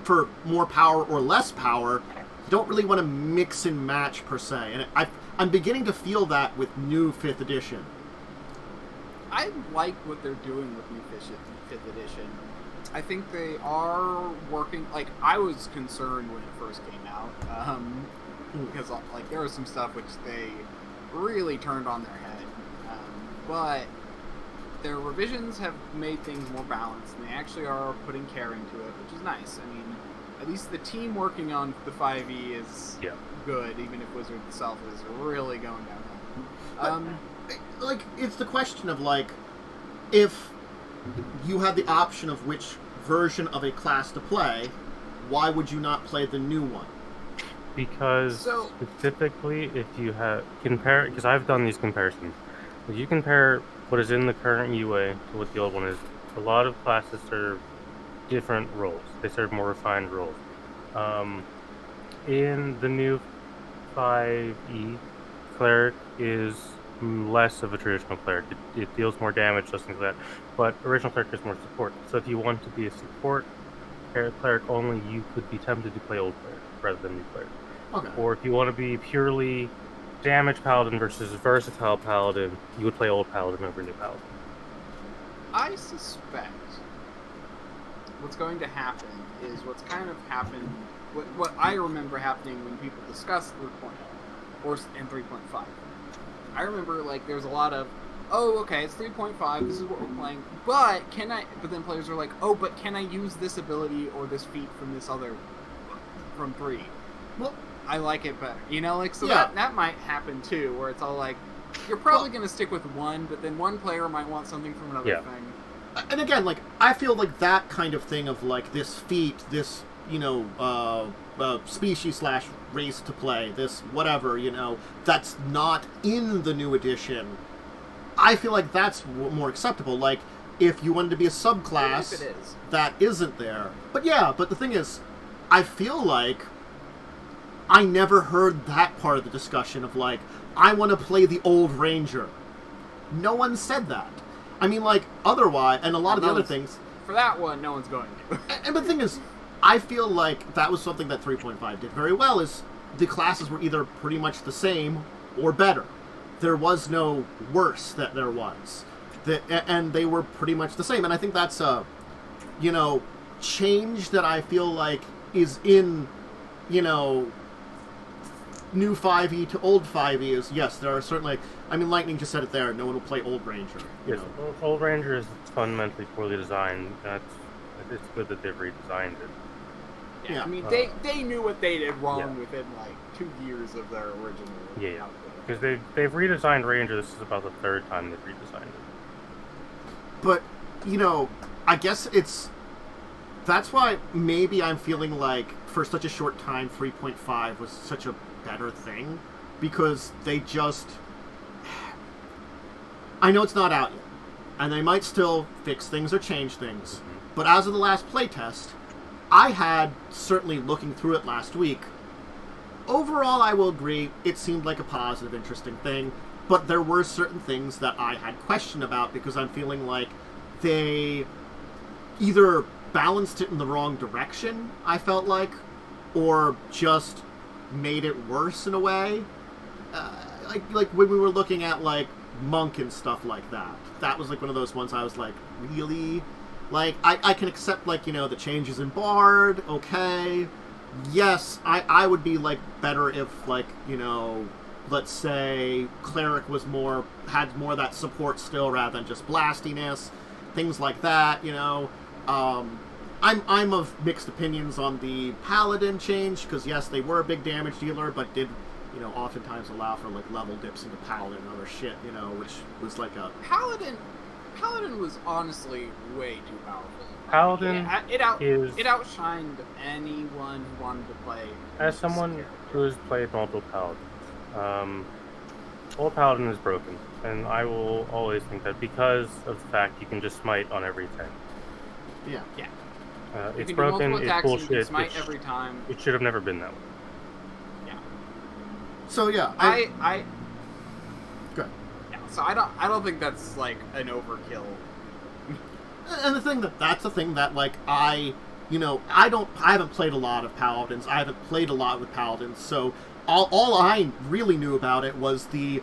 [SPEAKER 1] for more power or less power, you don't really want to mix and match, per se. And I'm beginning to feel that with new 5th edition.
[SPEAKER 3] I like what they're doing with New 5th edition. I think they are working. Like, I was concerned when it first came out, because like there was some stuff which they really turned on their head, but their revisions have made things more balanced, and they actually are putting care into it, which is nice. I mean, at least the team working on the 5e is good, even if Wizard itself is really going downhill.
[SPEAKER 1] Like, it's the question of, like, if you had the option of which version of a class to play, why would you not play the new one?
[SPEAKER 2] Because specifically, if you compare, because I've done these comparisons, if you compare what is in the current UA to what the old one is, a lot of classes serve different roles. They serve more refined roles. In the new 5e, Cleric is less of a traditional Cleric. It deals more damage, those things like that. But original Cleric is more support. So if you want to be a support Cleric only, you could be tempted to play Old Cleric rather than New Cleric.
[SPEAKER 1] Okay.
[SPEAKER 2] Or if you want to be purely damage Paladin versus versatile Paladin, you would play Old Paladin over New Paladin.
[SPEAKER 3] I suspect what's going to happen is what's kind of happened, what I remember happening when people discussed 3.0 and 3.5. I remember, like, there was a lot of, oh, okay, it's 3.5, this is what we're playing, but then players are like, oh, but can I use this ability or this feat from this other, from 3? Well, I like it better. You know, like, so that might happen too, where it's all like, you're probably going to stick with one, but then one player might want something from another thing.
[SPEAKER 1] And again, like, I feel like that kind of thing of, like, this feat, this, you know, species / race to play, this whatever, you know, that's not in the new edition, I feel like that's more acceptable. Like, if you wanted to be a subclass that isn't there. But the thing is, I feel like I never heard that part of the discussion of, like, I want to play the old Ranger. No one said that. I mean, like, otherwise, and a lot of the other things...
[SPEAKER 3] For that one, no one's going to.
[SPEAKER 1] And the thing is, I feel like that was something that 3.5 did very well, is the classes were either pretty much the same or better. There was no worse that there was. And they were pretty much the same. And I think that's a, you know, change that I feel like is in, you know, new 5e to old 5e is, yes, there are certainly, I mean, Lightning just said it there, no one will play Old Ranger.
[SPEAKER 2] Yes, Old Ranger is fundamentally poorly designed. It's good that they've redesigned it.
[SPEAKER 3] Yeah, I mean, they knew what they did wrong within, like, 2 years of their original output.
[SPEAKER 2] Because they've redesigned Ranger, this is about the 3rd time they've redesigned it.
[SPEAKER 1] But, you know, I guess that's why maybe I'm feeling like, for such a short time, 3.5 was such a better thing, because they just... I know it's not out yet, and they might still fix things or change things, but as of the last playtest, I had, certainly looking through it last week, overall I will agree, it seemed like a positive, interesting thing, but there were certain things that I had question about, because I'm feeling like they either balanced it in the wrong direction, I felt like, or just made it worse in a way. Like when we were looking at, like, Monk and stuff like that. That was, like, one of those ones I was like, really? Like, I can accept, like, you know, the changes in Bard, okay. Yes, I would be, like, better if, like, you know, let's say Cleric had more of that support still rather than just blastiness, things like that, you know. I'm of mixed opinions on the Paladin change, because yes, they were a big damage dealer, but did, you know, oftentimes allow for, like, level dips into Paladin and other shit, you know, which was like a...
[SPEAKER 3] Paladin was honestly way too powerful.
[SPEAKER 2] Paladin
[SPEAKER 3] it outshined anyone who wanted to play.
[SPEAKER 2] As someone who has played multiple Paladins, Old Paladin is broken, and I will always think that because of the fact you can just smite on every 10.
[SPEAKER 1] Yeah.
[SPEAKER 2] It's broken, it's bullshit,
[SPEAKER 3] smite every time.
[SPEAKER 2] It should have never been that way.
[SPEAKER 3] Yeah.
[SPEAKER 1] So yeah, Good.
[SPEAKER 3] Yeah, so I don't think that's, like, an overkill.
[SPEAKER 1] And that's the thing that, like, I haven't played a lot of Paladins. I haven't played a lot with Paladins, so all I really knew about it was the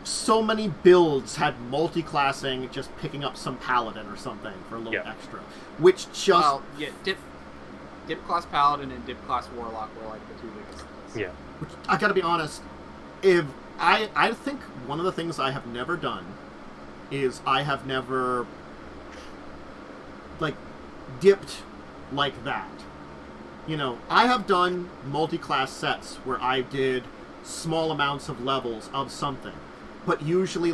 [SPEAKER 1] so many builds had multi-classing, just picking up some paladin or something for a little extra, which just
[SPEAKER 3] dip class paladin and dip class warlock were like the two biggest things.
[SPEAKER 2] Yeah.
[SPEAKER 1] Which, I gotta be honest, if I think one of the things I have never done is I have never dipped like that. You know, I have done multi-class sets where I did small amounts of levels of something, but usually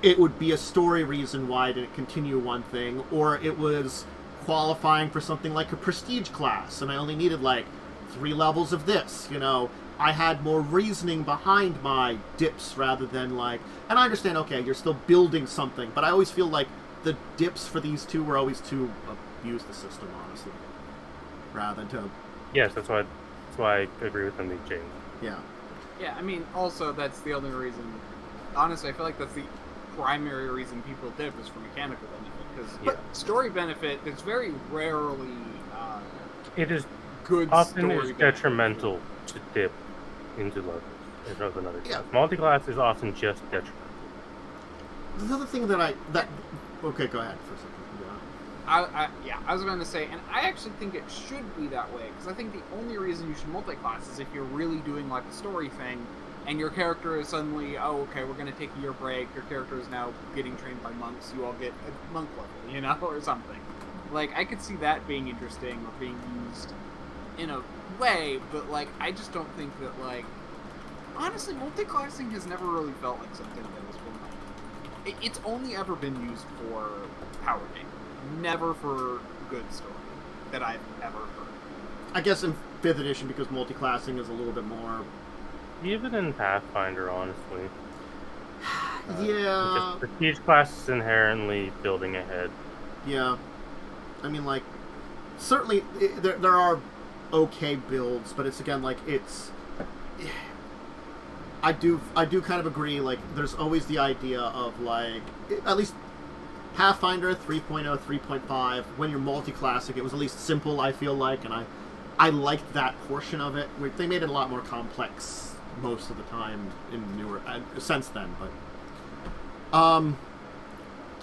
[SPEAKER 1] it would be a story reason why I didn't continue one thing, or it was qualifying for something like a prestige class and I only needed 3 levels of this. You know, I had more reasoning behind my dips rather than and I understand, okay, you're still building something, but I always feel like the dips for these two were always to abuse the system, honestly, rather than to...
[SPEAKER 2] Yes, that's why I agree with them being changed.
[SPEAKER 1] Yeah.
[SPEAKER 3] Yeah, I mean, also, that's the only reason... Honestly, I feel like that's the primary reason people dip is for mechanical benefit, because story benefit is very rarely
[SPEAKER 2] it is
[SPEAKER 3] good
[SPEAKER 2] often
[SPEAKER 3] story
[SPEAKER 2] is detrimental to dip into levels. There's another class. Multi-class is often just detrimental.
[SPEAKER 1] The other thing that okay, go ahead for a second.
[SPEAKER 3] I was going to say, and I actually think it should be that way, because I think the only reason you should multi-class is if you're really doing a story thing, and your character is suddenly, okay, we're going to take a year break, your character is now getting trained by monks, you all get a monk level, or something. I could see that being interesting, or being used in a way, but, I just don't think that, honestly, multi-classing has never really felt like something that has been, it's only ever been used for power game. Never for good story that I've ever heard.
[SPEAKER 1] I guess in 5th edition, because multi-classing is a little bit more...
[SPEAKER 2] Even in Pathfinder, honestly.
[SPEAKER 1] Yeah.
[SPEAKER 2] Each class is inherently building ahead.
[SPEAKER 1] Yeah. I mean, certainly there are okay builds, but it's again, it's... I do kind of agree, there's always the idea of, at least... Pathfinder 3.0, 3.5, when you're multi-classing, it was at least simple, I feel like, and I liked that portion of it. They made it a lot more complex most of the time in newer, since then, but...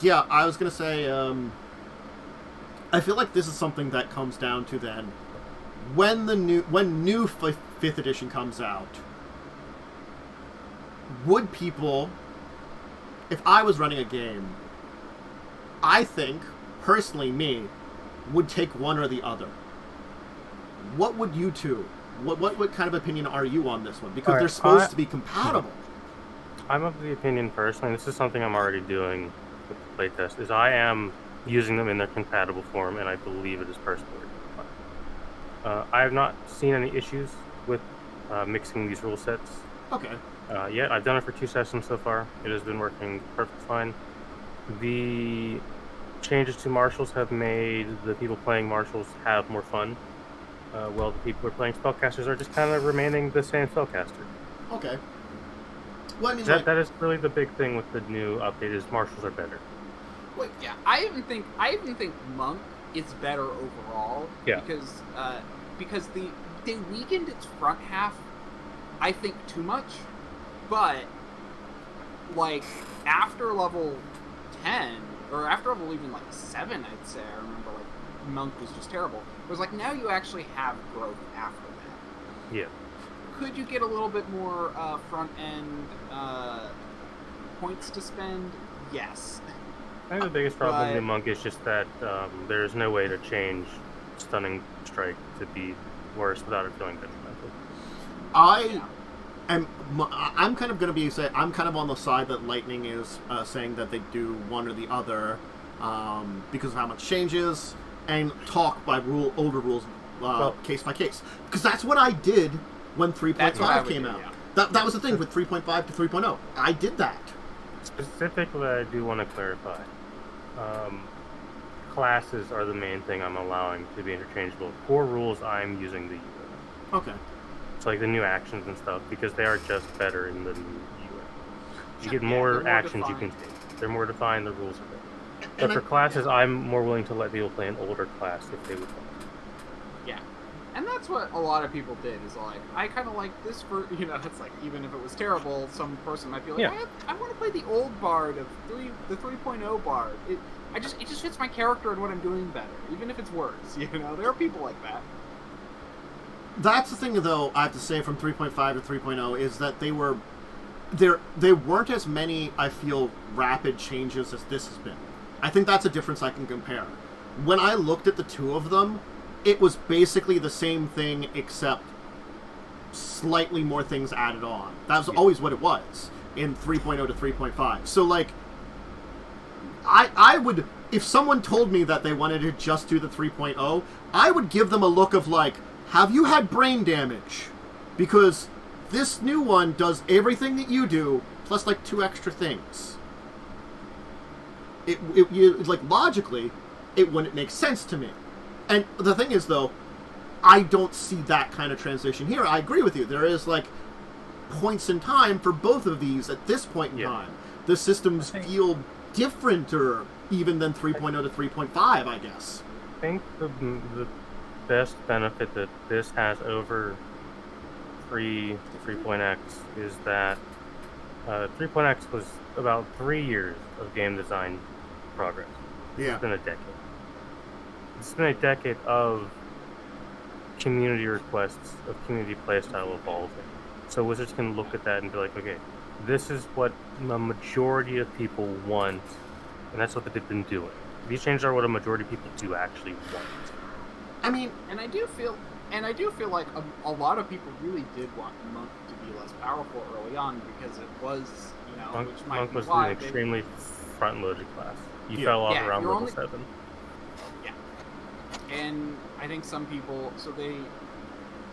[SPEAKER 1] yeah, I was gonna say, I feel like this is something that comes down to then, when new 5th edition comes out, would people, if I was running a game, I think, personally, would take one or the other. What would you two? What kind of opinion are you on this one? Because they're supposed to be compatible.
[SPEAKER 2] I'm of the opinion, personally, this is something I'm already doing with the playtest, is I am using them in their compatible form, and I believe it is personally. I have not seen any issues with mixing these rule sets.
[SPEAKER 1] Okay.
[SPEAKER 2] Yet. I've done it for 2 sessions so far. It has been working perfectly fine. The changes to marshals have made the people playing marshals have more fun, while the people who are playing spellcasters are just kind of remaining the same spellcaster.
[SPEAKER 1] Okay. Well, I mean,
[SPEAKER 2] that is really the big thing with the new update is marshals are better.
[SPEAKER 3] Wait, yeah, I even think monk is better overall.
[SPEAKER 2] Yeah.
[SPEAKER 3] Because they weakened its front half, I think, too much, but after level 10, or after level even 7, I'd say, I remember monk was just terrible. It was now you actually have growth after that.
[SPEAKER 2] Yeah.
[SPEAKER 3] Could you get a little bit more front end points to spend? Yes.
[SPEAKER 2] I think the biggest problem with the monk is just that there's no way to change stunning strike to be worse without it feeling detrimental.
[SPEAKER 1] I'm kind of going to be I'm kind of on the side that Lightning is saying that they do one or the other because of how much changes, and talk by older rules case by case, because that's what I did when 3.5 came out. Yeah. That was the thing with 3.5 to 3.0. I did that.
[SPEAKER 2] Specifically, I do want to clarify. Classes are the main thing I'm allowing to be interchangeable. Core rules, I'm using the UA.
[SPEAKER 1] Okay.
[SPEAKER 2] It's the new actions and stuff, because they are just better in the new UA. You get more actions defined. You can take. They're more defined, the rules are better. But for classes, I'm more willing to let people play an older class if they would like.
[SPEAKER 3] Yeah. And that's what a lot of people did, is like, I kind of like this for, it's like, even if it was terrible, some person might be like, I want to play the old Bard of the 3.0 Bard. It just fits my character and what I'm doing better, even if it's worse, There are people like that.
[SPEAKER 1] That's the thing, though, I have to say, from 3.5 to 3.0, is that they weren't as many, I feel, rapid changes as this has been. I think that's a difference I can compare. When I looked at the two of them, it was basically the same thing, except slightly more things added on. That was always what it was in 3.0 to 3.5. So, like, I would, if someone told me that they wanted to just do the 3.0, I would give them a look of, like, have you had brain damage? Because this new one does everything that you do, plus, like, 2 extra things. Like, logically, it wouldn't make sense to me. And the thing is, though, I don't see that kind of transition here. I agree with you. There is, like, points in time for both of these at this point in time. The systems feel differenter even than 3.0 to 3.5, I guess.
[SPEAKER 2] I think the best benefit that this has over 3.x is that 3.x was about 3 years of game design progress. It's been a decade. It's been a decade of community requests, of community playstyle evolving. So Wizards can look at that and be like, okay, this is what the majority of people want, and that's what they've been doing. These changes are what a majority of people do actually want.
[SPEAKER 1] I mean,
[SPEAKER 3] and I do feel like a lot of people really did want Monk to be less powerful early on, because it was,
[SPEAKER 2] Monk was an extremely front-loaded class. You fell off around level 7.
[SPEAKER 3] And I think some people,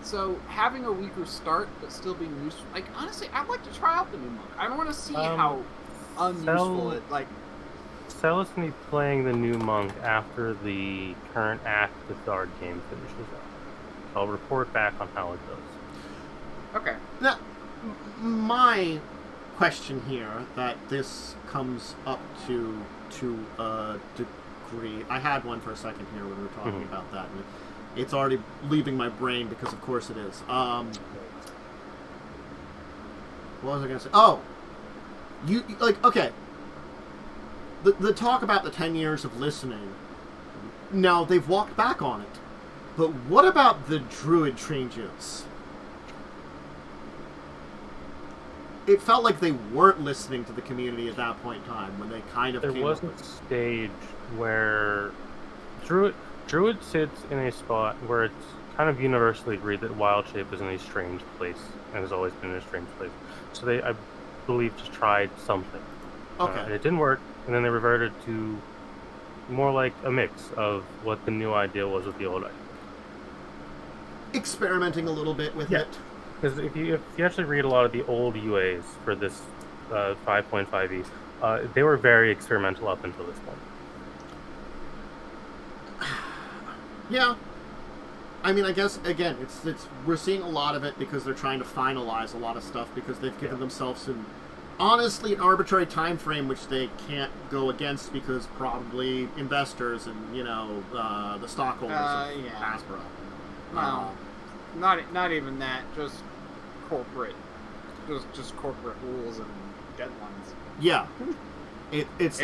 [SPEAKER 3] so having a weaker start but still being useful. Like, honestly, I'd like to try out the new Monk. I want to see how unuseful it, like.
[SPEAKER 2] Celis can be playing the new Monk after the current act of the Guard game finishes up. I'll report back on how it goes.
[SPEAKER 3] Okay.
[SPEAKER 1] Now, my question here, that this comes up to a degree. I had one for a second here when we were talking about that, and it's already leaving my brain because, of course, it is. What was I going to say? Oh! You, like, okay. The talk about the 10 years of listening, now, they've walked back on it. But what about the Druid changes? It felt like they weren't listening to the community at that point in time, when they kind of came up with...
[SPEAKER 2] There was a stage where Druid sits in a spot where it's kind of universally agreed that Wild Shape is in a strange place, and has always been in a strange place. So they, I believe, just tried something.
[SPEAKER 1] Okay.
[SPEAKER 2] And it didn't work, and then they reverted to more like a mix of what the new idea was with the old idea.
[SPEAKER 1] Experimenting a little bit with it.
[SPEAKER 2] Because if you actually read a lot of the old UAs for this 5.5e, they were very experimental up until this point.
[SPEAKER 1] Yeah. I mean, I guess, again, it's we're seeing a lot of it because they're trying to finalize a lot of stuff, because they've given themselves an arbitrary time frame which they can't go against, because probably investors and, the stockholders of Hasbro.
[SPEAKER 3] Well, not even that, just corporate rules and deadlines.
[SPEAKER 1] Yeah. It's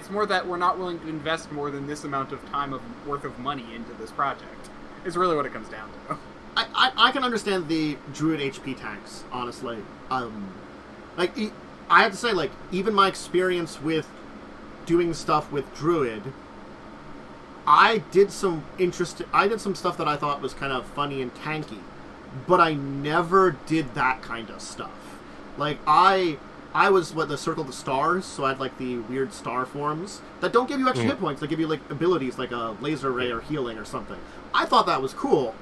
[SPEAKER 1] more that we're not willing to invest more than this amount of time worth of money into this project. Is really what it comes down to. I can understand the Druid HP tanks, honestly. I have to say, like, even my experience with doing stuff with Druid, I did some stuff that I thought was kind of funny and tanky, but I never did that kind of stuff. Like, I was, the Circle the Stars, so I had, like, the weird star forms that don't give you extra hit points. They give you, like, abilities, like a laser ray or healing or something. I thought that was cool.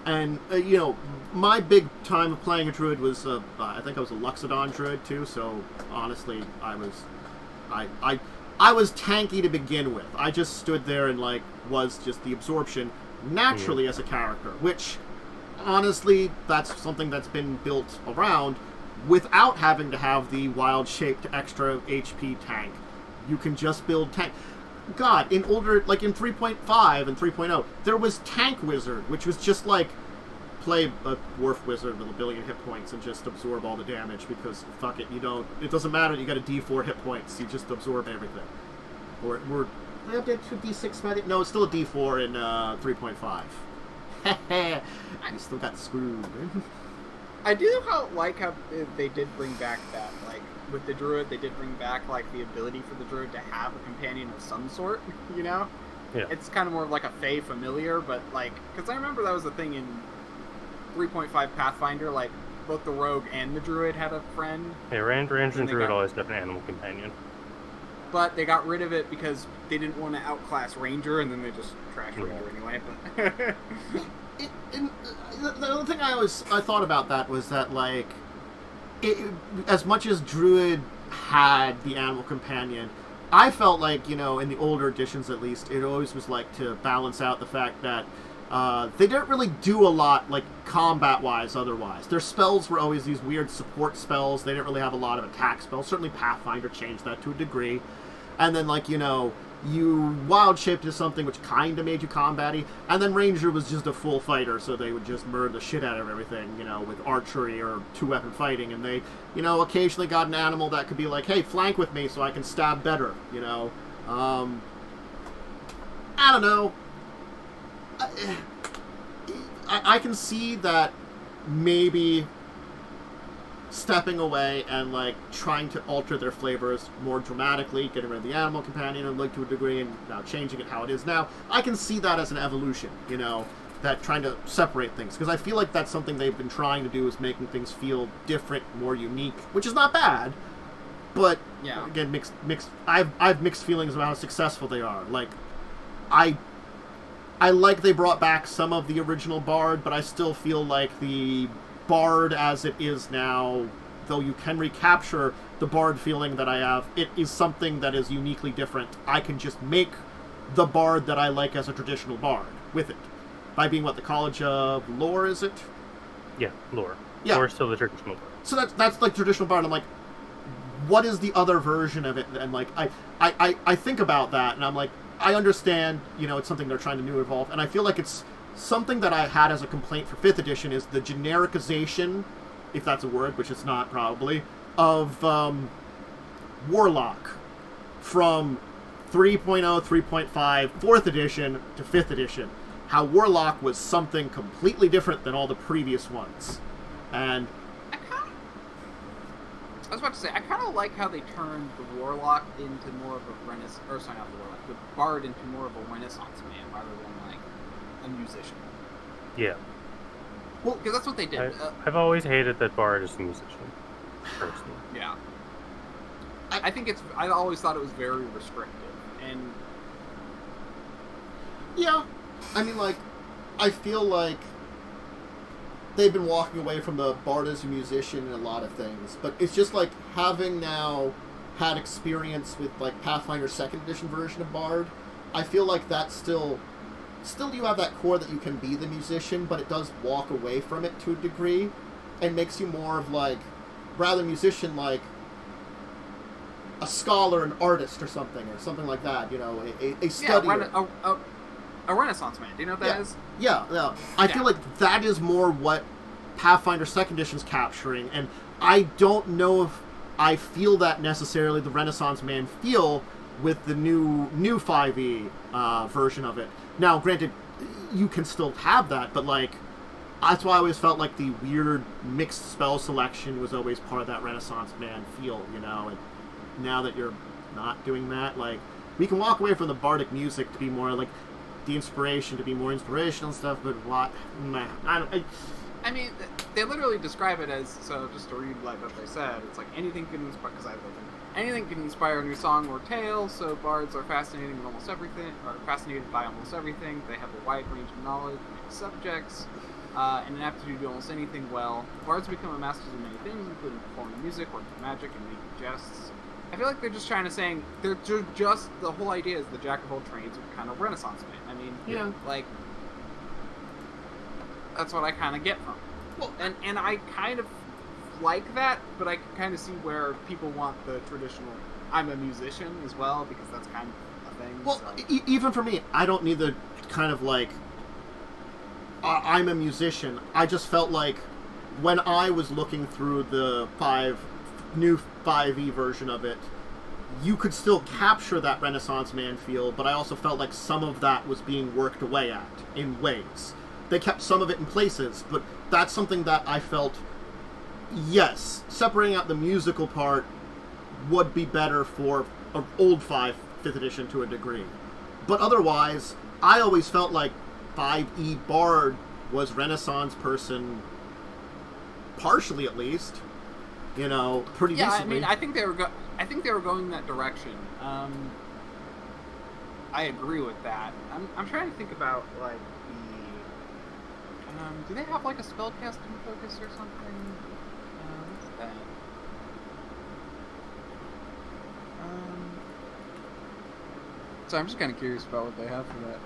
[SPEAKER 1] And, my big time of playing a Druid was, I think I was a Luxodon Druid, too, so, honestly, I was tanky to begin with. I just stood there and, like, was just the absorption naturally as a character, which, honestly, that's something that's been built around without having to have the wild-shaped extra HP tank. You can just build tank. God, in older, like in 3.5 and 3.0, there was Tank Wizard, which was just like play a dwarf wizard with a billion hit points and just absorb all the damage because fuck it, it doesn't matter. You got a D4 hit points, you just absorb everything. Or I updated to D6. No, it's still a D4 in 3.5. You still got screwed.
[SPEAKER 3] I do like how they did bring back that, like, with the druid, they did bring back, like, the ability for the druid to have a companion of some sort, you know?
[SPEAKER 2] Yeah.
[SPEAKER 3] It's kind of more of like a fey familiar, but, like, because I remember that was a thing in 3.5 Pathfinder, like, both the rogue and the druid had a friend.
[SPEAKER 2] Yeah, Ranger and Druid always got an animal companion.
[SPEAKER 3] But they got rid of it because they didn't want to outclass Ranger, and then they just trashed Ranger anyway. But
[SPEAKER 1] the other thing I thought about that was that, like, as much as Druid had the animal companion, I felt like, in the older editions at least, it always was like to balance out the fact that they didn't really do a lot, like, combat-wise otherwise. Their spells were always these weird support spells. They didn't really have a lot of attack spells. Certainly Pathfinder changed that to a degree. And then, like, you wild-shaped to something which kind of made you combat-y. And then Ranger was just a full fighter, so they would just murder the shit out of everything, with archery or two-weapon fighting. And they, occasionally got an animal that could be like, hey, flank with me so I can stab better, I don't know. I can see that maybe stepping away and, like, trying to alter their flavors more dramatically, getting rid of the animal companion and, like, to a degree, and now changing it how it is now. I can see that as an evolution, that trying to separate things, because I feel like that's something they've been trying to do, is making things feel different, more unique, which is not bad, but
[SPEAKER 3] yeah,
[SPEAKER 1] again, mixed. I've mixed feelings about how successful they are. Like, I like they brought back some of the original Bard, but I still feel like the Bard as it is now, though you can recapture the Bard feeling that I have, it is something that is uniquely different. I can just make the Bard that I like as a traditional Bard with it. By being the College of Lore, is it?
[SPEAKER 2] Yeah, Lore.
[SPEAKER 1] Yeah.
[SPEAKER 2] Lore's still the traditional Bard.
[SPEAKER 1] So that's like traditional Bard. I'm like, what is the other version of it? And, like, I think about that, and I'm like, I understand, it's something they're trying to new evolve, and I feel like it's something that I had as a complaint for 5th edition is the genericization, if that's a word, which it's not probably, of Warlock from 3.0, 3.5, 4th edition to 5th edition. How Warlock was something completely different than all the previous ones. And
[SPEAKER 3] I was about to say, I kind of like how they turned the Warlock into more of a Renaissance, or sorry, not the Warlock, the Bard into more of a Renaissance man rather than, like, a musician.
[SPEAKER 2] Yeah.
[SPEAKER 3] Well, because that's what they did.
[SPEAKER 2] I've always hated that Bard is a musician, personally.
[SPEAKER 3] Yeah. I think I always thought it was very restrictive, and...
[SPEAKER 1] Yeah. I mean, like, I feel like they've been walking away from the Bard as a musician in a lot of things, but it's just like having now had experience with, like, Pathfinder 2nd edition version of Bard, I feel like that's still you have that core that you can be the musician, but it does walk away from it to a degree and makes you more of, like, rather musician, like a scholar, an artist or something like that, a studier.
[SPEAKER 3] Yeah, a Renaissance man. Do you know what that is?
[SPEAKER 1] Yeah. I feel like that is more what Pathfinder 2nd edition is capturing, and I don't know if I feel that necessarily the Renaissance man feel with the new 5e version of it. Now, granted, you can still have that, but, like, that's why I always felt like the weird mixed spell selection was always part of that Renaissance man feel, and now that you're not doing that, like, we can walk away from the bardic music to be more, like, the inspiration to be more inspirational and stuff, but what? Nah,
[SPEAKER 3] I mean, they literally describe it as, so just to read like what they said, it's like anything can inspire, because anything can inspire a new song or tale, so bards are fascinating with almost everything, or fascinated by almost everything. They have a wide range of knowledge, subjects, and an aptitude to do almost anything well. Bards become masters of many things, including performing music, working magic, and making jests. I feel like they're just trying to saying, they're just, the whole idea is the jack of all trades are kind of Renaissance man. I mean, like, that's what I kind of get from it. Well, and I kind of like that, but I kind of see where people want the traditional, I'm a musician as well, because that's kind of a things.
[SPEAKER 1] Well,
[SPEAKER 3] so.
[SPEAKER 1] even for me, I don't need the kind of like, I'm a musician. I just felt like when I was looking through the new 5e version of it, you could still capture that Renaissance man feel, but I also felt like some of that was being worked away at in ways. They kept some of it in places, but that's something that I felt, yes, separating out the musical part would be better for an old 5th edition to a degree. But otherwise, I always felt like 5e Bard was Renaissance person, partially at least, pretty
[SPEAKER 3] yeah,
[SPEAKER 1] decently.
[SPEAKER 3] I mean, I think they were going that direction. I agree with that. I'm trying to think about like the. Do they have like a spellcasting focus or something? What's that? So I'm just kind of curious about what they have for that.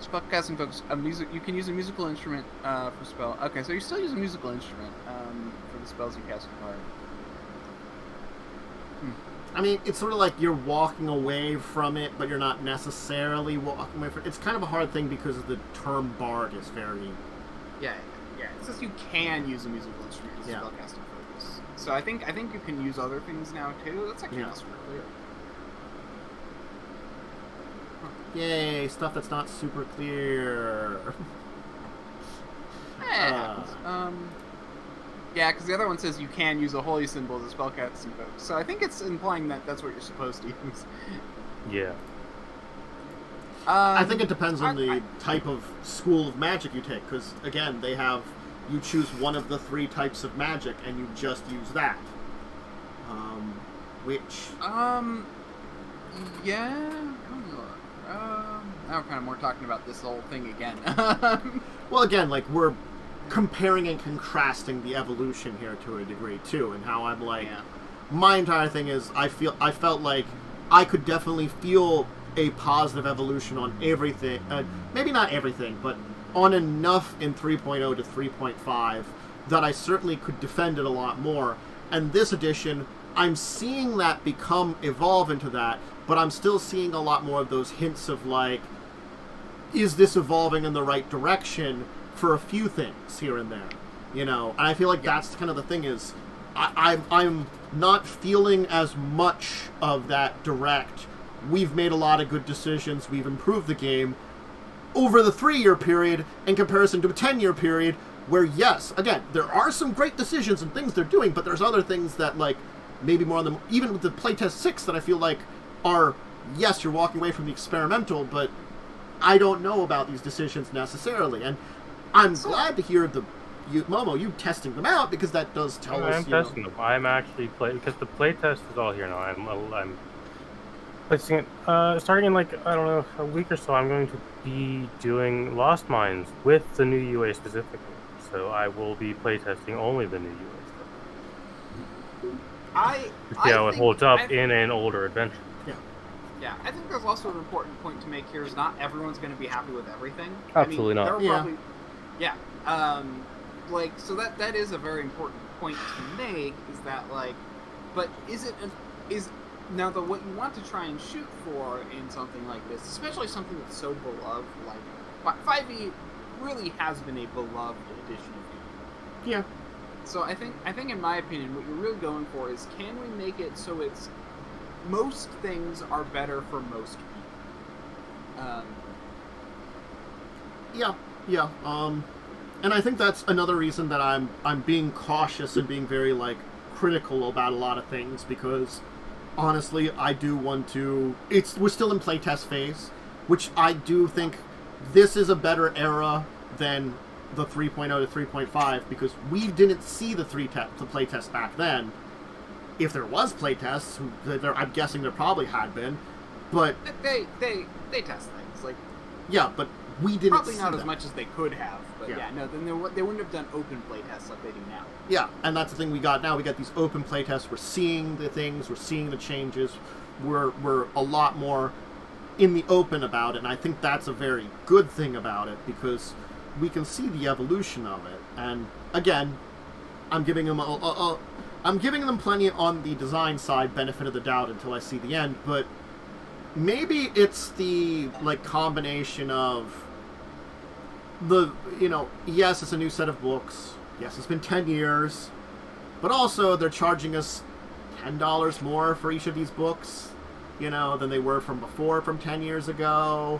[SPEAKER 3] Spellcasting focus. You can use a musical instrument for spell. Okay, so you still use a musical instrument for the spells you cast with Bard.
[SPEAKER 1] I mean, it's sort of like you're walking away from it, but you're not necessarily walking away from it. It's kind of a hard thing because the term Bard is very...
[SPEAKER 3] Yeah. It says you can use a musical instrument as a spellcasting focus. So I think you can use other things now too. That's actually not super clear.
[SPEAKER 1] Yay, stuff that's not super clear.
[SPEAKER 3] Yeah, because the other one says you can use a holy symbol as a spellcasting focus. So I think it's implying that that's what you're supposed to use.
[SPEAKER 2] Yeah.
[SPEAKER 1] I think it depends on the type of school of magic you take, because, again, you choose one of the 3 types of magic, and you just use that.
[SPEAKER 3] Yeah... now we're kind of more talking about this whole thing again.
[SPEAKER 1] Well, again, like, we're comparing and contrasting the evolution here to a degree, too, and how I'm like... Yeah. My entire thing is, I felt like I could definitely feel a positive evolution on everything. Maybe not everything, but on enough in 3.0 to 3.5 that I certainly could defend it a lot more. And this edition, I'm seeing that evolve into that, but I'm still seeing a lot more of those hints of like, is this evolving in the right direction for a few things here and there, And I feel like that's kind of the thing is, I'm not feeling as much of that direct. We've made a lot of good decisions. We've improved the game over the 3-year period in comparison to a 10-year period where, yes, again, there are some great decisions and things they're doing, but there's other things that, like, maybe more on them, even with the playtest 6 that I feel like are, yes, you're walking away from the experimental, but I don't know about these decisions necessarily. And I'm glad to hear Momo, you testing them out, because that does tell us,
[SPEAKER 2] I'm testing them. I'm actually because the playtest is all here now. I'm placing it, starting in like, I don't know, a week or so, I'm going to be doing Lost Mines with the new UA specifically. So I will be playtesting only the new UA stuff. To see how it holds up in an older adventure.
[SPEAKER 3] Yeah, I think there's also an important point to make here is not everyone's going to be happy with everything.
[SPEAKER 2] Absolutely not.
[SPEAKER 3] Probably, so that is a very important point to make, is that, like, but now what you want to try and shoot for in something like this, especially something that's so beloved, like 5e really has been a beloved edition of game.
[SPEAKER 1] Yeah.
[SPEAKER 3] So I think in my opinion, what you're really going for is, can we make it so it's most things are better for most people?
[SPEAKER 1] Yeah. And I think that's another reason that I'm being cautious and being very, like, critical about a lot of things, because honestly, I do want to... We're still in playtest phase, which I do think this is a better era than the 3.0 to 3.5, because we didn't see the playtest back then. If there was playtests, I'm guessing there probably had been, but...
[SPEAKER 3] They test things, like...
[SPEAKER 1] Yeah, but we didn't
[SPEAKER 3] probably
[SPEAKER 1] see
[SPEAKER 3] not
[SPEAKER 1] that.
[SPEAKER 3] as much as they could have, but then they wouldn't have done open playtests like they do now.
[SPEAKER 1] Yeah, and that's the thing we got now. We got these open playtests. We're seeing the things. We're seeing the changes. We're a lot more in the open about it, and I think that's a very good thing about it, because we can see the evolution of it. And again, I'm giving them I'm giving them plenty on the design side benefit of the doubt until I see the end, but maybe it's the, like, combination of the, yes, it's a new set of books. Yes, it's been 10 years. But also, they're charging us $10 more for each of these books, than they were from before, from 10 years ago.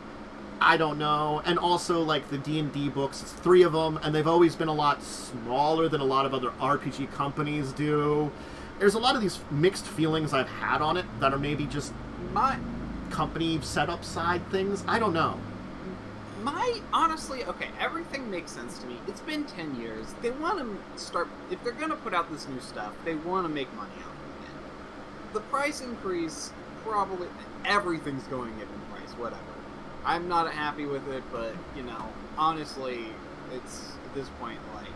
[SPEAKER 1] I don't know. And also, like, the D&D books, it's 3 of them, and they've always been a lot smaller than a lot of other RPG companies do. There's a lot of these mixed feelings I've had on it that are maybe just my company setup side things. I don't know.
[SPEAKER 3] Honestly, okay, everything makes sense to me. It's been 10 years. They want to start, if they're going to put out this new stuff, they want to make money out of it again. The price increase, probably, everything's going up in price, whatever. I'm not happy with it, but, honestly, it's, at this point, like...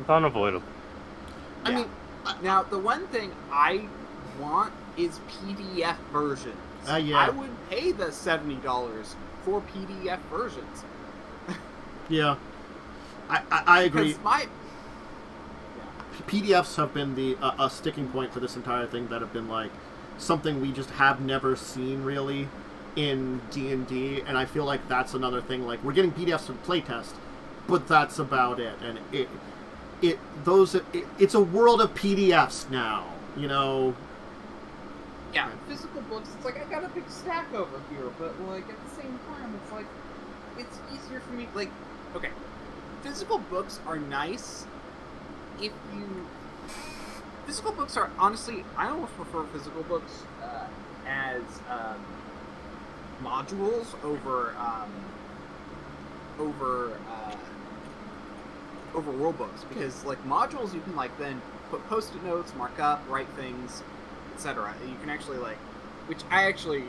[SPEAKER 2] It's unavoidable.
[SPEAKER 3] Yeah. I mean... Now, the one thing I want is PDF versions.
[SPEAKER 1] Yeah.
[SPEAKER 3] I would pay the $70 for PDF versions.
[SPEAKER 1] Yeah. I agree.
[SPEAKER 3] Because
[SPEAKER 1] PDFs have been a sticking point for this entire thing that have been, like, something we just have never seen, really, in D&D, and I feel like that's another thing. Like, we're getting PDFs for the playtest, but that's about it. And it's a world of PDFs now,
[SPEAKER 3] Yeah, physical books, it's like, I got a big stack over here, but, like, at the same time, it's like, it's easier for me, like, okay, physical books are nice if you... Physical books are, honestly, I almost prefer physical books as modules over rule books, because, like, modules you can, like, then put post-it notes, mark up, write things, etc. You can actually, like, which I actually,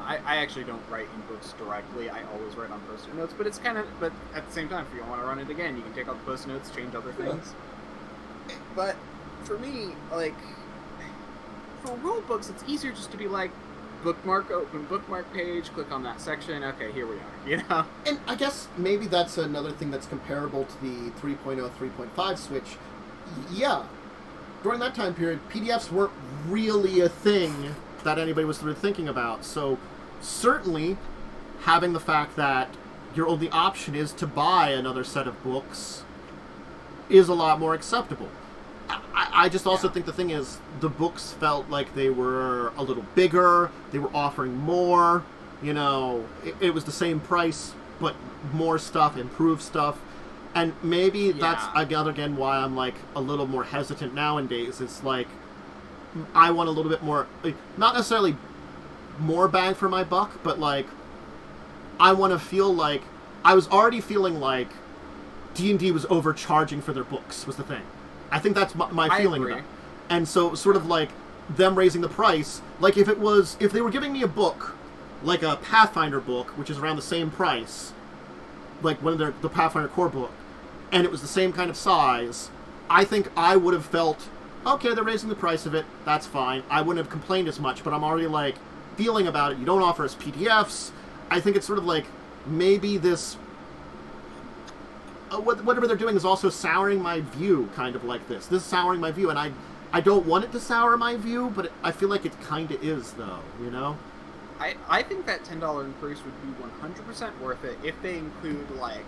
[SPEAKER 3] I actually don't write in books directly. I always write on post-it notes, but it's kind of, but at the same time, if you want to run it again, you can take out the post-it notes, change other things. Yeah. But for me, like, for rule books, it's easier just to be like, bookmark, open bookmark page, click on that section, okay, here we are,
[SPEAKER 1] And I guess maybe that's another thing that's comparable to the 3.0, 3.5 switch. Yeah. During that time period, PDFs weren't really a thing that anybody was really thinking about. So certainly having the fact that your only option is to buy another set of books is a lot more acceptable. I just also think the thing is, the books felt like they were a little bigger, they were offering more, it was the same price, but more stuff, improved stuff. And maybe that's, again, why I'm, like, a little more hesitant nowadays. It's like, I want a little bit more, like, not necessarily more bang for my buck, but, like, I want to feel like, I was already feeling like D&D was overcharging for their books, was the thing. I think that's my feeling about it. And so, sort of like, them raising the price, like, if they were giving me a book, like a Pathfinder book, which is around the same price, like one of the Pathfinder core book, and it was the same kind of size, I think I would have felt, okay, they're raising the price of it, that's fine. I wouldn't have complained as much, but I'm already, like, feeling about it. You don't offer us PDFs. I think it's sort of like, maybe this... whatever they're doing is also souring my view, kind of like this. This is souring my view, and I don't want it to sour my view, but I feel like it kind of is, though,
[SPEAKER 3] I think that $10 increase would be 100% worth it if they include, like...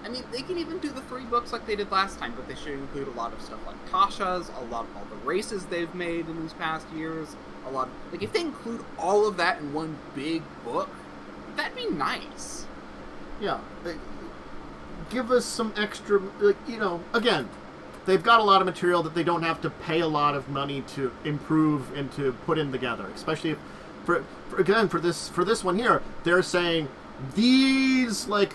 [SPEAKER 3] I mean, they can even do the 3 books like they did last time, but they should include a lot of stuff like Tasha's, a lot of all the races they've made in these past years, a lot of... Like, if they include all of that in one big book, that'd be nice.
[SPEAKER 1] Yeah. Give us some extra... Like, again, they've got a lot of material that they don't have to pay a lot of money to improve and to put in together, especially if... For this one here, they're saying these, like,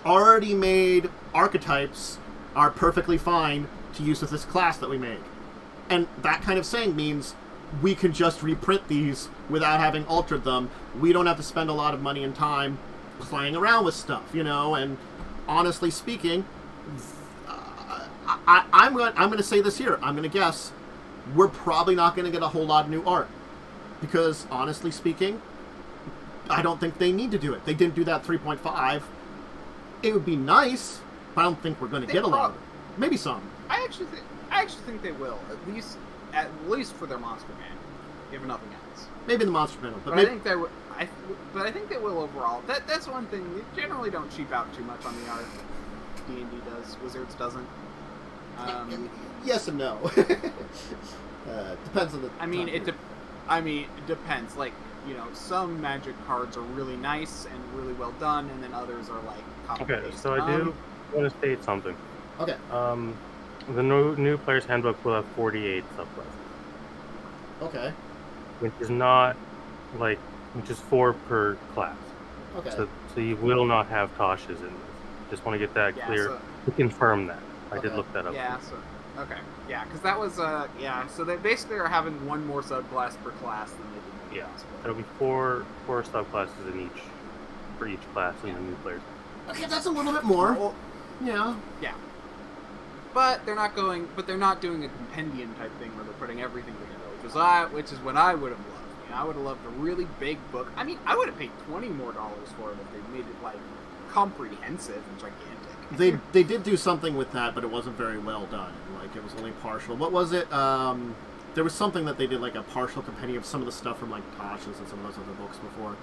[SPEAKER 1] already made archetypes are perfectly fine to use with this class that we make. And that kind of saying means we can just reprint these without having altered them. We don't have to spend a lot of money and time playing around with stuff, and honestly speaking, I'm going to say this here. I'm going to guess we're probably not going to get a whole lot of new art. Because, honestly speaking, I don't think they need to do it. They didn't do that 3.5. It would be nice, but I don't think we're going to get a lot of it. Maybe some.
[SPEAKER 3] I actually think they will, at least for their monster manual, if nothing else.
[SPEAKER 1] Maybe the monster manual, but
[SPEAKER 3] I think they would. But I think they will overall. That's one thing. They generally don't cheap out too much on the art. D&D does. Wizards doesn't.
[SPEAKER 1] Yes and no. Depends on the.
[SPEAKER 3] I mean, it depends. Like, you know, some Magic cards are really nice and really well done, and then others are like complicated.
[SPEAKER 2] Okay, so I do want to state something.
[SPEAKER 1] Okay.
[SPEAKER 2] The new player's handbook will have 48 subclasses.
[SPEAKER 1] Okay.
[SPEAKER 2] Which is not like, which is 4 per class.
[SPEAKER 1] Okay.
[SPEAKER 2] So you will not have Tasha's in this. Just want to get that clear to confirm that. I did look that up.
[SPEAKER 3] Yeah. So okay. Yeah, because that was So they basically are having one more subclass per class than they did.
[SPEAKER 2] Yeah. There'll be four subclasses in each for each class in the new players.
[SPEAKER 1] Okay, that's a little bit more.
[SPEAKER 3] Well,
[SPEAKER 1] yeah.
[SPEAKER 3] Yeah. But they're not doing a compendium type thing where they're putting everything together, which is what I would have loved. You know, I would have loved a really big book. I mean, I would have paid $20 more for it if they made it like comprehensive and gigantic.
[SPEAKER 1] They did do something with that, but it wasn't very well done. Like, it was only partial. What was it? There was something that they did, like a partial compendium of some of the stuff from like Tasha's and some of those other books before.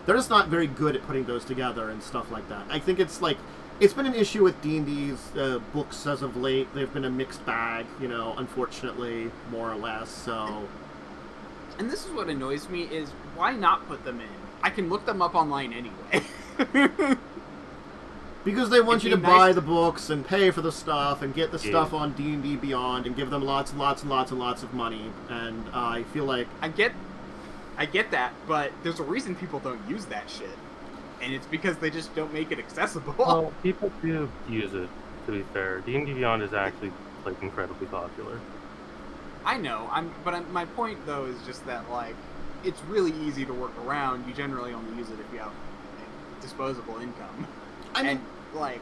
[SPEAKER 1] They're just not very good at putting those together and stuff like that. I think it's like, it's been an issue with D&D's books as of late. They've been a mixed bag, you know, unfortunately, more or less, so...
[SPEAKER 3] And this is what annoys me, is why not put them in? I can look them up online anyway.
[SPEAKER 1] Because they want you to buy the books and pay for the stuff and get the stuff on D&D Beyond and give them lots and lots and lots and lots of money. And I feel like...
[SPEAKER 3] I get that, but there's a reason people don't use that shit. And it's because they just don't make it accessible.
[SPEAKER 2] Well, people do use it, to be fair. D&D Beyond is actually, like, incredibly popular.
[SPEAKER 3] I know, but my point, though, is just that, like, it's really easy to work around. You generally only use it if you have disposable income.
[SPEAKER 1] I mean,
[SPEAKER 3] and, like,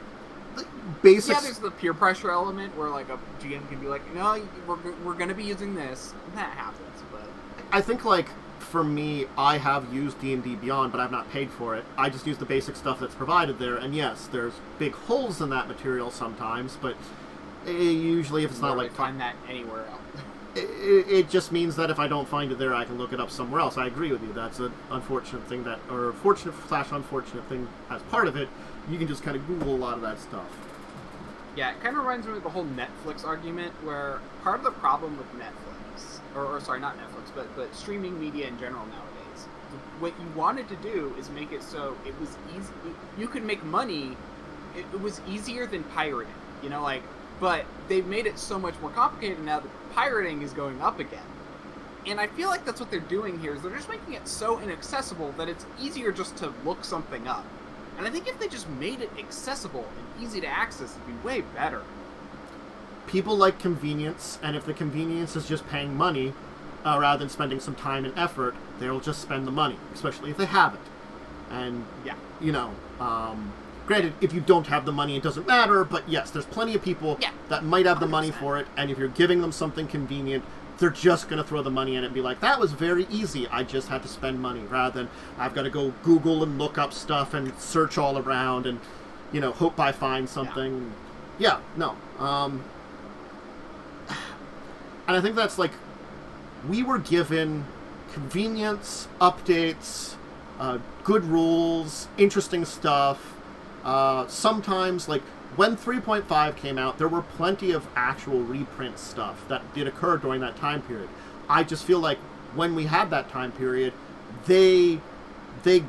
[SPEAKER 1] basics...
[SPEAKER 3] Yeah, there's the peer pressure element where, like, a GM can be like, no, we're going to be using this. And that happens, but...
[SPEAKER 1] I think, like... For me, I have used D&D Beyond, but I've not paid for it. I just use the basic stuff that's provided there, and yes, there's big holes in that material sometimes, but usually if it's not like...
[SPEAKER 3] find that anywhere else.
[SPEAKER 1] It just means that if I don't find it there, I can look it up somewhere else. I agree with you. That's an unfortunate thing that... Or fortunate/unfortunate thing as part of it. You can just kind of Google a lot of that stuff.
[SPEAKER 3] Yeah, it kind of reminds me of the whole Netflix argument, where part of the problem with Netflix... Or sorry, not Netflix, but streaming media in general nowadays. What you wanted to do is make it so it was easy. You could make money. It was easier than pirating, you know, like. But they've made it so much more complicated now that pirating is going up again. And I feel like that's what they're doing here. Is they're just making it so inaccessible that it's easier just to look something up. And I think if they just made it accessible and easy to access, it'd be way better.
[SPEAKER 1] People like convenience, and if the convenience is just paying money, rather than spending some time and effort, they'll just spend the money, especially if they have it. And, you know, granted, if you don't have the money, it doesn't matter, but yes, there's plenty of people that might have the money for it, and if you're giving them something convenient, they're just going to throw the money in it and be like, that was very easy, I just had to spend money, rather than I've got to go Google and look up stuff and search all around and, you know, hope I find something. Yeah, no. And I think that's like, we were given convenience, updates, good rules, interesting stuff. Sometimes, like, when 3.5 came out, there were plenty of actual reprint stuff that did occur during that time period. I just feel like when we had that time period, they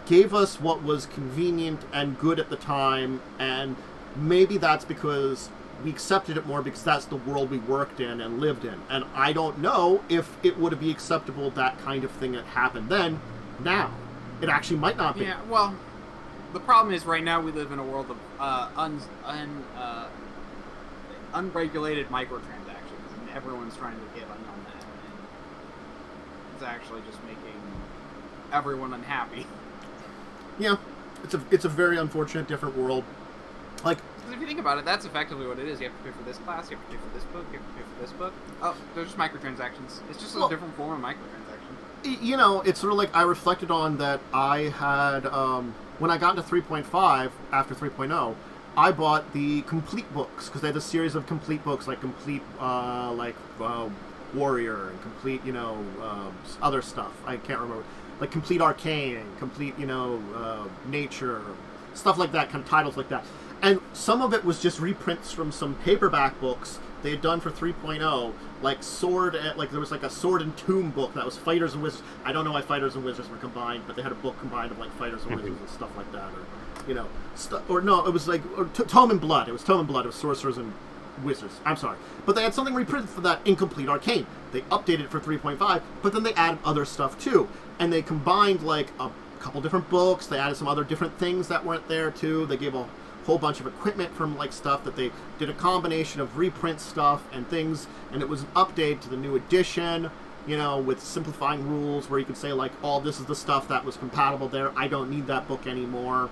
[SPEAKER 1] gave us what was convenient and good at the time, and maybe that's because we accepted it more because that's the world we worked in and lived in. And I don't know if it would be acceptable, that kind of thing that happened then, now. It actually might not be.
[SPEAKER 3] Yeah, well, the problem is right now we live in a world of unregulated microtransactions, and everyone's trying to get in on that. And it's actually just making everyone unhappy.
[SPEAKER 1] Yeah, it's a very unfortunate, different world. Like,
[SPEAKER 3] if you think about it, that's effectively what it is. You have to pay for this class, you have to pay for this book, you have to pay for this book. Oh, they're just microtransactions. It's just a different form of microtransaction.
[SPEAKER 1] You know, it's sort of like I reflected on that I had, when I got into 3.5, after 3.0, I bought the complete books because they had a series of complete books, like complete, Warrior and complete, other stuff. I can't remember, like complete Arcane, complete, Nature, stuff like that, kind of titles like that. And some of it was just reprints from some paperback books they had done for 3.0, like there was like a Sword and Tomb book that was Fighters and Wizards. I don't know why Fighters and Wizards were combined, but they had a book combined of like Fighters and Wizards and stuff like that, it was like Tome and Blood. It was Tome and Blood. It was Sorcerers and Wizards. I'm sorry, but they had something reprinted for that, Incomplete Arcane. They updated it for 3.5, but then they added other stuff too, and they combined like a couple different books. They added some other different things that weren't there too. They gave a whole bunch of equipment from like stuff that they did a combination of reprint stuff and things, and it was an update to the new edition, with simplifying rules where you could say like, oh, this is the stuff that was compatible there. I don't need that book anymore.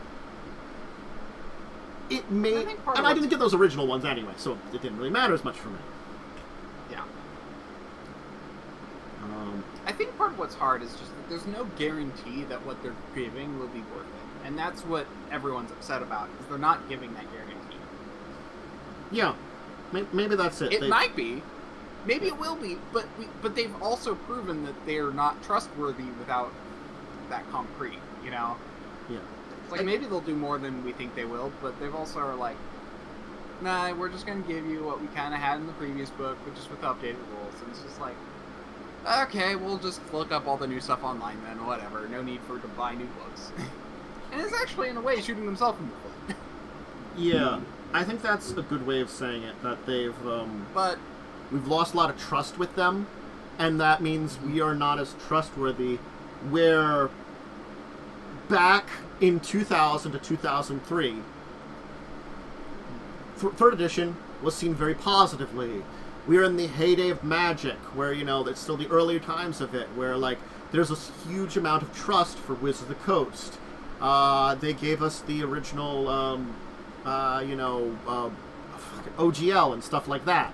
[SPEAKER 1] It may, and I didn't get those original ones anyway, so it didn't really matter as much for me.
[SPEAKER 3] Yeah. I think part of what's hard is just that there's no guarantee that what they're giving will be worth it. And that's what everyone's upset about, is they're not giving that guarantee.
[SPEAKER 1] Yeah. Maybe that's it.
[SPEAKER 3] It might be. Maybe it will be, but they've also proven that they're not trustworthy without that concrete, Yeah. It's like, maybe they'll do more than we think they will, but they've also are like, nah, we're just going to give you what we kind of had in the previous book, but just with updated rules. And it's just like, okay, we'll just look up all the new stuff online then, whatever. No need to buy new books. And it's actually, in a way, shooting themselves in the foot.
[SPEAKER 1] Yeah, I think that's a good way of saying it, that we've lost a lot of trust with them, and that means we are not as trustworthy, where back in 2000 to 2003, third edition was seen very positively. We are in the heyday of Magic, where, it's still the earlier times of it, where, like, there's a huge amount of trust for Wizards of the Coast. They gave us the original, OGL and stuff like that.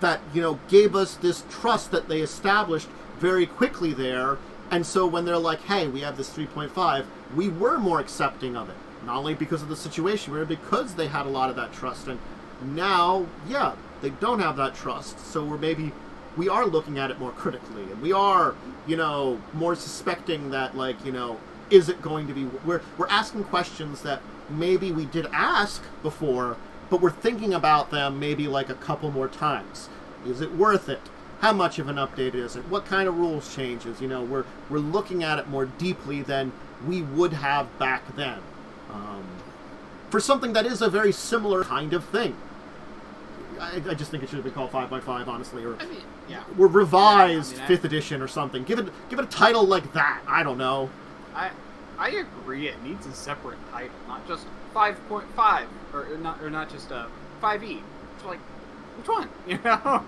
[SPEAKER 1] That, gave us this trust that they established very quickly there. And so when they're like, hey, we have this 3.5, we were more accepting of it. Not only because of the situation, but because they had a lot of that trust. And now, yeah, they don't have that trust. So we are looking at it more critically. And we are, more suspecting that, like, is it going to be... We're asking questions that maybe we did ask before, but we're thinking about them maybe like a couple more times. Is it worth it? How much of an update is it? What kind of rules changes? We're looking at it more deeply than we would have back then. For something that is a very similar kind of thing. I just think it should have been called 5x5, honestly, or we're revised 5th edition or something. Give it a title like that. I don't know.
[SPEAKER 3] I agree. It needs a separate title, not just 5.5 or not just 5e. It's like, which one?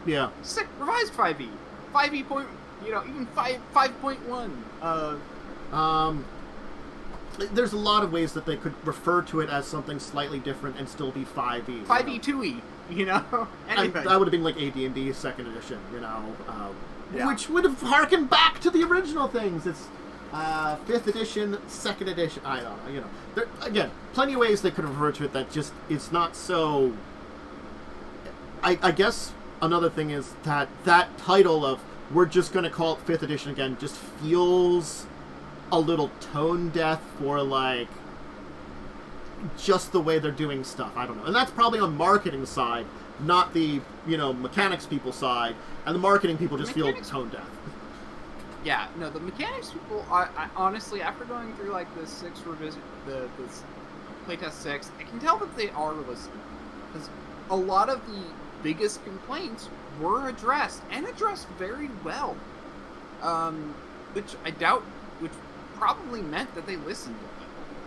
[SPEAKER 1] Yeah.
[SPEAKER 3] Sick revised 5e, 5e point. Even 5.1.
[SPEAKER 1] There's a lot of ways that they could refer to it as something slightly different and still be 5e.
[SPEAKER 3] 5e, 2e. Anything.
[SPEAKER 1] That would have been like AD&D 2nd edition. Which would have harkened back to the original things. It's 5th edition, 2nd edition. I don't know. There, again, plenty of ways they could refer to it that just it's not so. I guess another thing is that title of we're just going to call it 5th edition again just feels a little tone deaf for like just the way they're doing stuff. I don't know. And that's probably on marketing side, not the, mechanics people side. And the marketing people just feel tone deaf.
[SPEAKER 3] Yeah, no, the mechanics people, I honestly, after going through like the 6 revision, this playtest 6, I can tell that they are listening. Because a lot of the biggest complaints were addressed, and addressed very well. Which I doubt, which probably meant that they listened to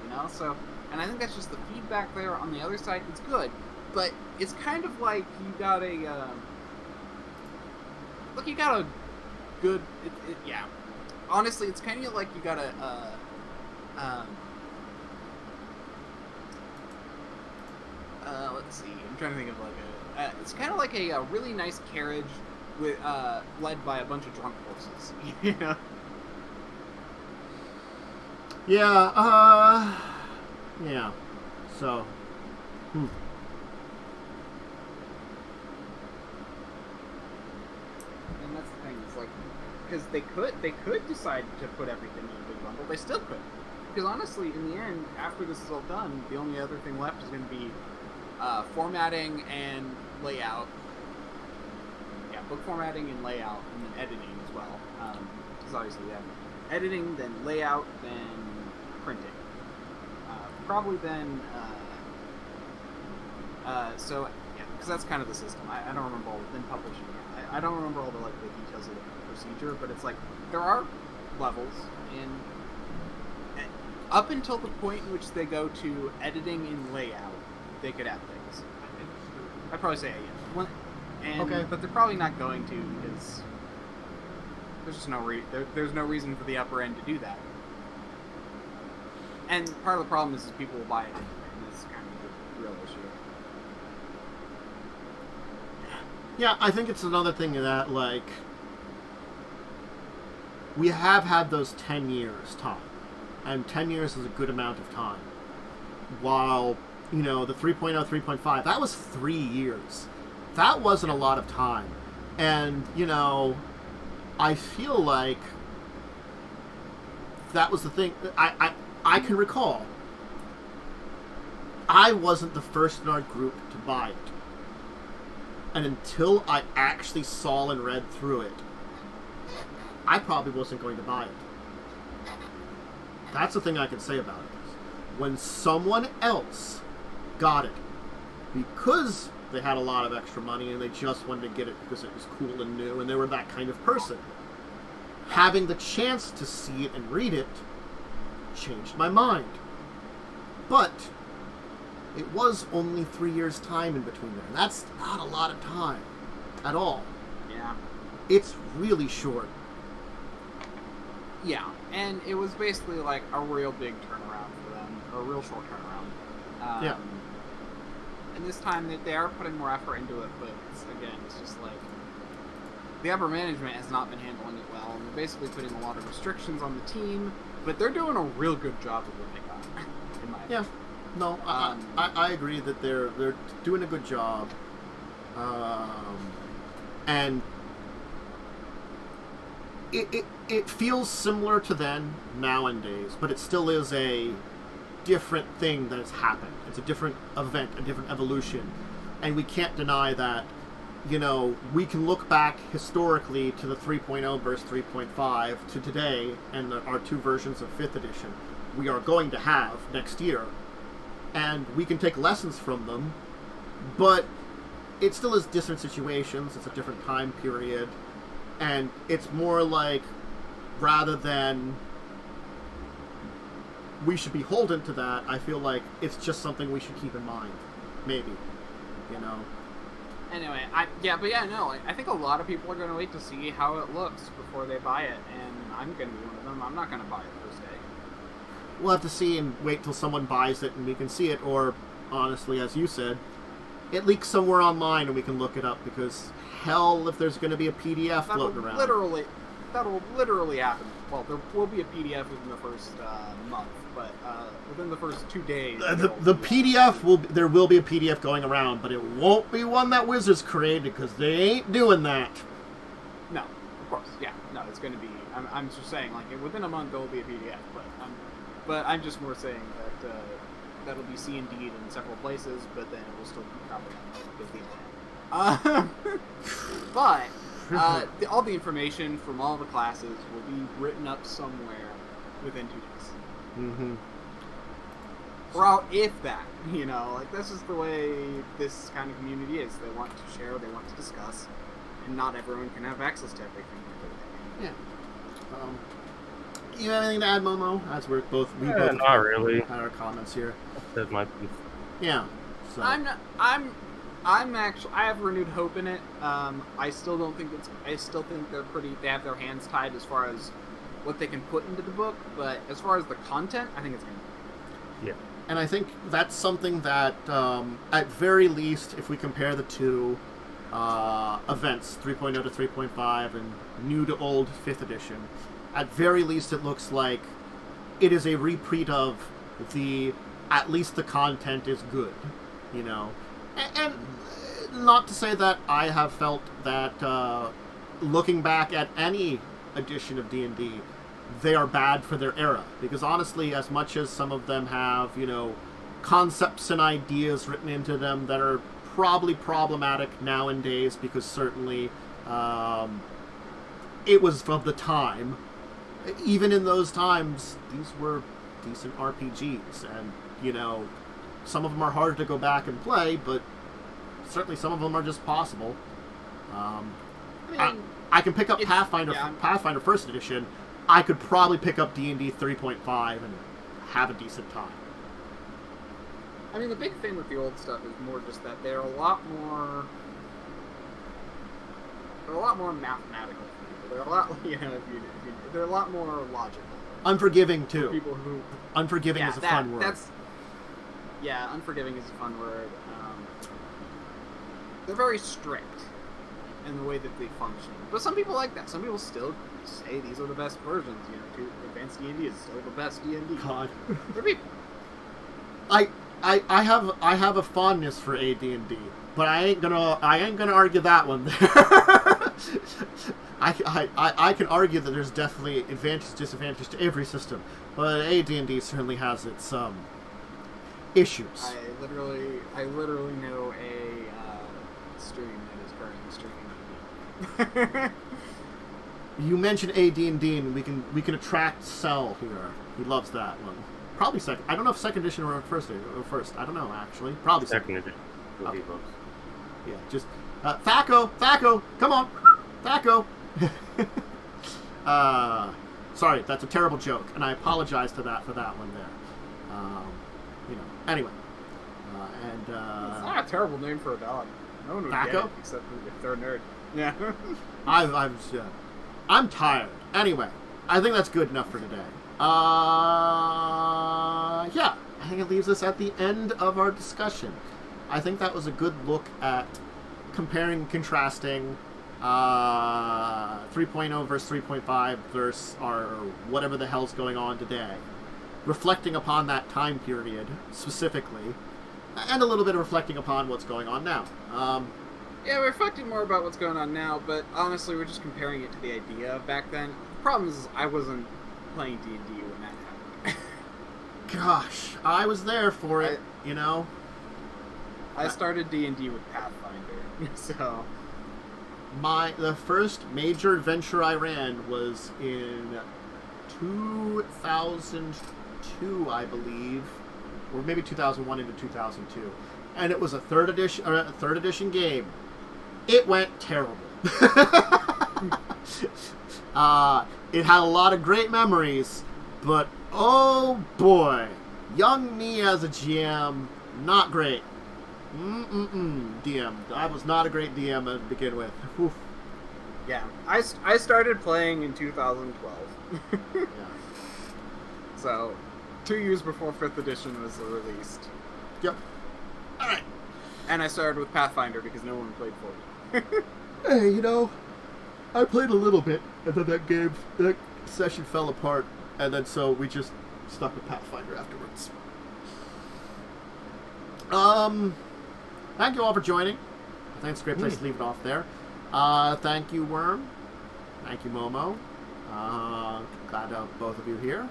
[SPEAKER 3] people, so, and I think that's just the feedback there on the other side. It's good, but it's kind of like you got a good, yeah. Honestly, it's kind of like you got let's see, I'm trying to think of like it's kind of like a really nice carriage with, led by a bunch of drunk horses,
[SPEAKER 1] Yeah, yeah. So, Hmm.
[SPEAKER 3] And that's the thing. It's like, because they could decide to put everything in a big bundle. They still could. Because honestly, in the end, after this is all done, the only other thing left is going to be formatting and layout. Yeah, book formatting and layout, and then editing as well. Because obviously, yeah, editing, then layout, then printing. Probably then. So yeah, because that's kind of the system. I don't remember all. Then publishing. I don't remember all the the details of the procedure, but it's like there are levels in. Up until the point in which they go to editing and layout, they could add things. I'd probably say yeah.
[SPEAKER 1] Okay.
[SPEAKER 3] But they're probably not going to because there's just there's no reason for the upper end to do that. And part of the problem is people will buy it anyway, and that's kind of the real issue.
[SPEAKER 1] Yeah, I think it's another thing that, like, we have had those 10 years time, and 10 years is a good amount of time. While, you know, the 3.0, 3.5, that was 3 years. That wasn't a lot of time. And, you know, I feel like that was the thing. I can recall I wasn't the first in our group to buy it. And until I actually saw and read through it, I probably wasn't going to buy it. That's the thing I can say about it. When someone else got it, because they had a lot of extra money and they just wanted to get it because it was cool and new and they were that kind of person, having the chance to see it and read it changed my mind. But it was only 3 years' time in between there. And that's not a lot of time at all.
[SPEAKER 3] Yeah.
[SPEAKER 1] It's really short.
[SPEAKER 3] Yeah, and it was basically like a real big turnaround for them, or a real short turnaround.
[SPEAKER 1] Yeah.
[SPEAKER 3] And this time they are putting more effort into it, but it's just like the upper management has not been handling it well, and they're basically putting a lot of restrictions on the team, but they're doing a real good job of what they got, in my opinion.
[SPEAKER 1] No, I agree that they're doing a good job, and it feels similar to then nowadays, but it still is a different thing that has happened. It's a different event, a different evolution, and we can't deny that. You know, we can look back historically to the 3.0 versus 3.5 to today, and our two versions of 5th edition we are going to have next year. And we can take lessons from them, but it still is different situations. It's a different time period, and it's more like, rather than we should be beholden to that, I feel like it's just something we should keep in mind. Maybe, you know.
[SPEAKER 3] Anyway, I think a lot of people are going to wait to see how it looks before they buy it, and I'm going to be one of them. I'm not going to buy it first day.
[SPEAKER 1] We'll have to see and wait till someone buys it and we can see it, or, honestly, as you said, it leaks somewhere online and we can look it up, because hell, if there's going to be a PDF floating around.
[SPEAKER 3] That'll literally happen. Well, there will be a PDF within the first month, but within the first 2 days...
[SPEAKER 1] The PDF, there will be a PDF going around, but it won't be one that Wizards created, because they ain't doing that.
[SPEAKER 3] No, of course, yeah. No, it's going to be... I'm just saying, like, within a month there will be a PDF, but I'm just more saying that that'll be C&D'd in several places, but then it will still be probably but all the information from all the classes will be written up somewhere within 2 days.
[SPEAKER 1] Mm-hmm.
[SPEAKER 3] Or if that, you know, like, this is the way this kind of community is. They want to share, they want to discuss, and not everyone can have access to everything.
[SPEAKER 1] Yeah. You have anything to add, Momo? As we both
[SPEAKER 2] not really.
[SPEAKER 1] Had our comments here.
[SPEAKER 2] That's my piece.
[SPEAKER 1] Yeah. So.
[SPEAKER 3] I'm actually, I have renewed hope in it. I still think they have their hands tied as far as what they can put into the book, but as far as the content, I think it's going to be.
[SPEAKER 2] Yeah.
[SPEAKER 1] And I think that's something that, at very least, if we compare the two events, 3.0 to 3.5 and new to old 5th edition, at very least it looks like it is a repeat of at least the content is good. you know. And not to say that I have felt that looking back at any edition of D&D, they are bad for their era. Because honestly, as much as some of them have, you know, concepts and ideas written into them that are probably problematic nowadays, because certainly it was of the time. Even in those times, these were decent RPGs, and, you know, some of them are hard to go back and play, but certainly some of them are just possible. I can pick up Pathfinder First Edition. I could probably pick up D&D 3.5 and have a decent time.
[SPEAKER 3] I mean, the big thing with the old stuff is more just that they're a lot more mathematical. They're a lot, you know, they're a lot more logical.
[SPEAKER 1] Unforgiving too.
[SPEAKER 3] People who
[SPEAKER 1] unforgiving is a fun word.
[SPEAKER 3] Unforgiving is a fun word. They're very strict in the way that they function, but some people like that. Some people still say these are the best versions. You know, Advanced D&D is still the best D&D.
[SPEAKER 1] God.
[SPEAKER 3] For people.
[SPEAKER 1] I have a fondness for AD&D, but I ain't gonna argue that one there. I can argue that there's definitely advantage, disadvantage to every system, but AD&D certainly has its issues.
[SPEAKER 3] I literally know a stream that is currently streaming.
[SPEAKER 1] You mentioned AD&D, and we can attract Cell here. He loves that one. Probably second. I don't know if second edition or first. I don't know, actually. Probably second edition. Okay. Yeah, just Thaco, come on, Thaco. Sorry, that's a terrible joke, and I apologize for that one there. You know. Anyway, it's
[SPEAKER 3] not a terrible name for a dog. No one would get it, except if they're a nerd. Yeah.
[SPEAKER 1] I'm tired. Anyway, I think that's good enough for today. Yeah, I think it leaves us at the end of our discussion. I think that was a good look at comparing and contrasting 3.0 versus 3.5 versus our whatever the hell's going on today. Reflecting upon that time period specifically, and a little bit of reflecting upon what's going on now.
[SPEAKER 3] Yeah, we're reflecting more about what's going on now, but honestly, we're just comparing it to the idea of back then. The problem is I wasn't playing D&D when that happened.
[SPEAKER 1] Gosh, I was there for it, you know.
[SPEAKER 3] I started D&D with Pathfinder, so...
[SPEAKER 1] The first major adventure I ran was in 2002, I believe, or maybe 2001 into 2002, and it was a third edition game. It went terrible. It had a lot of great memories, but oh boy, young me as a GM, not great. DM. I was not a great DM to begin with. Oof.
[SPEAKER 3] Yeah, I started playing in 2012.
[SPEAKER 1] Yeah.
[SPEAKER 3] So, 2 years before 5th edition was released.
[SPEAKER 1] Yep. Alright.
[SPEAKER 3] And I started with Pathfinder because no one played 4th.
[SPEAKER 1] Hey, you know, I played a little bit, and then that session fell apart, and then so we just stuck with Pathfinder afterwards. Thank you all for joining. I think it's a great place to leave it off there. Thank you, Worm. Thank you, Momo. Glad to have both of you here.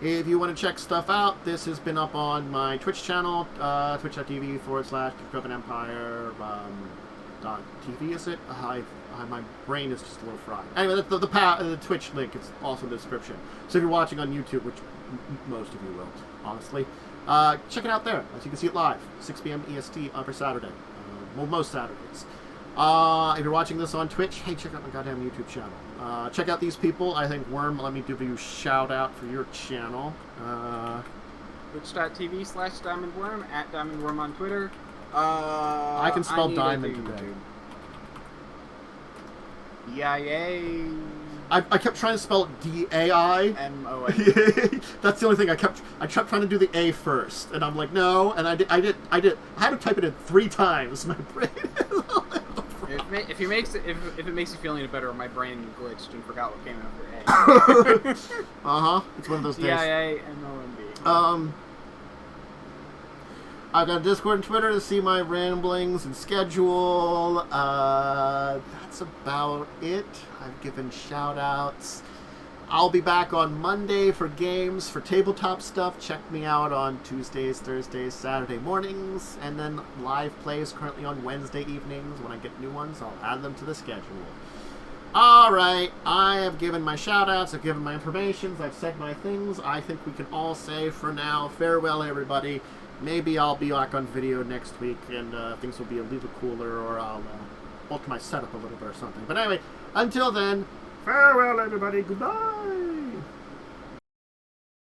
[SPEAKER 1] If you want to check stuff out, this has been up on my Twitch channel, twitch.tv/Dracovin Empire. .tv, is it? My brain is just a little fried. Anyway, the Twitch link is also in the description. So if you're watching on YouTube, which most of you will, honestly, check it out there. As you can see it live, 6 p.m. EST every Saturday. Well, most Saturdays. If you're watching this on Twitch, hey, check out my goddamn YouTube channel. Check out these people. I think, Worm, let me give you a shout out for your channel.
[SPEAKER 3] Twitch.tv/DiamondWyrm, @DiamondWyrm on Twitter.
[SPEAKER 1] I can spell diamond today.
[SPEAKER 3] D-I-A...
[SPEAKER 1] I kept trying to spell it D-A-I.
[SPEAKER 3] M-O-N.
[SPEAKER 1] That's the only thing I kept trying to do the A first, and I'm like, no, and I had to type it in 3 times. My brain
[SPEAKER 3] if it makes you feel any better, my brain glitched and forgot what came after A.
[SPEAKER 1] It's one of those days.
[SPEAKER 3] D-I-A-M-O-N-D.
[SPEAKER 1] I've got Discord and Twitter to see my ramblings and schedule. That's about it. I've given shout-outs. I'll be back on Monday for games, for tabletop stuff. Check me out on Tuesdays, Thursdays, Saturday mornings, and then live plays currently on Wednesday evenings. When I get new ones, I'll add them to the schedule. Alright, I have given my shout-outs, I've given my information, I've said my things. I think we can all say for now, farewell everybody. Maybe I'll be back on video next week, and things will be a little cooler, or I'll alter my setup a little bit or something. But anyway, until then, farewell everybody, goodbye!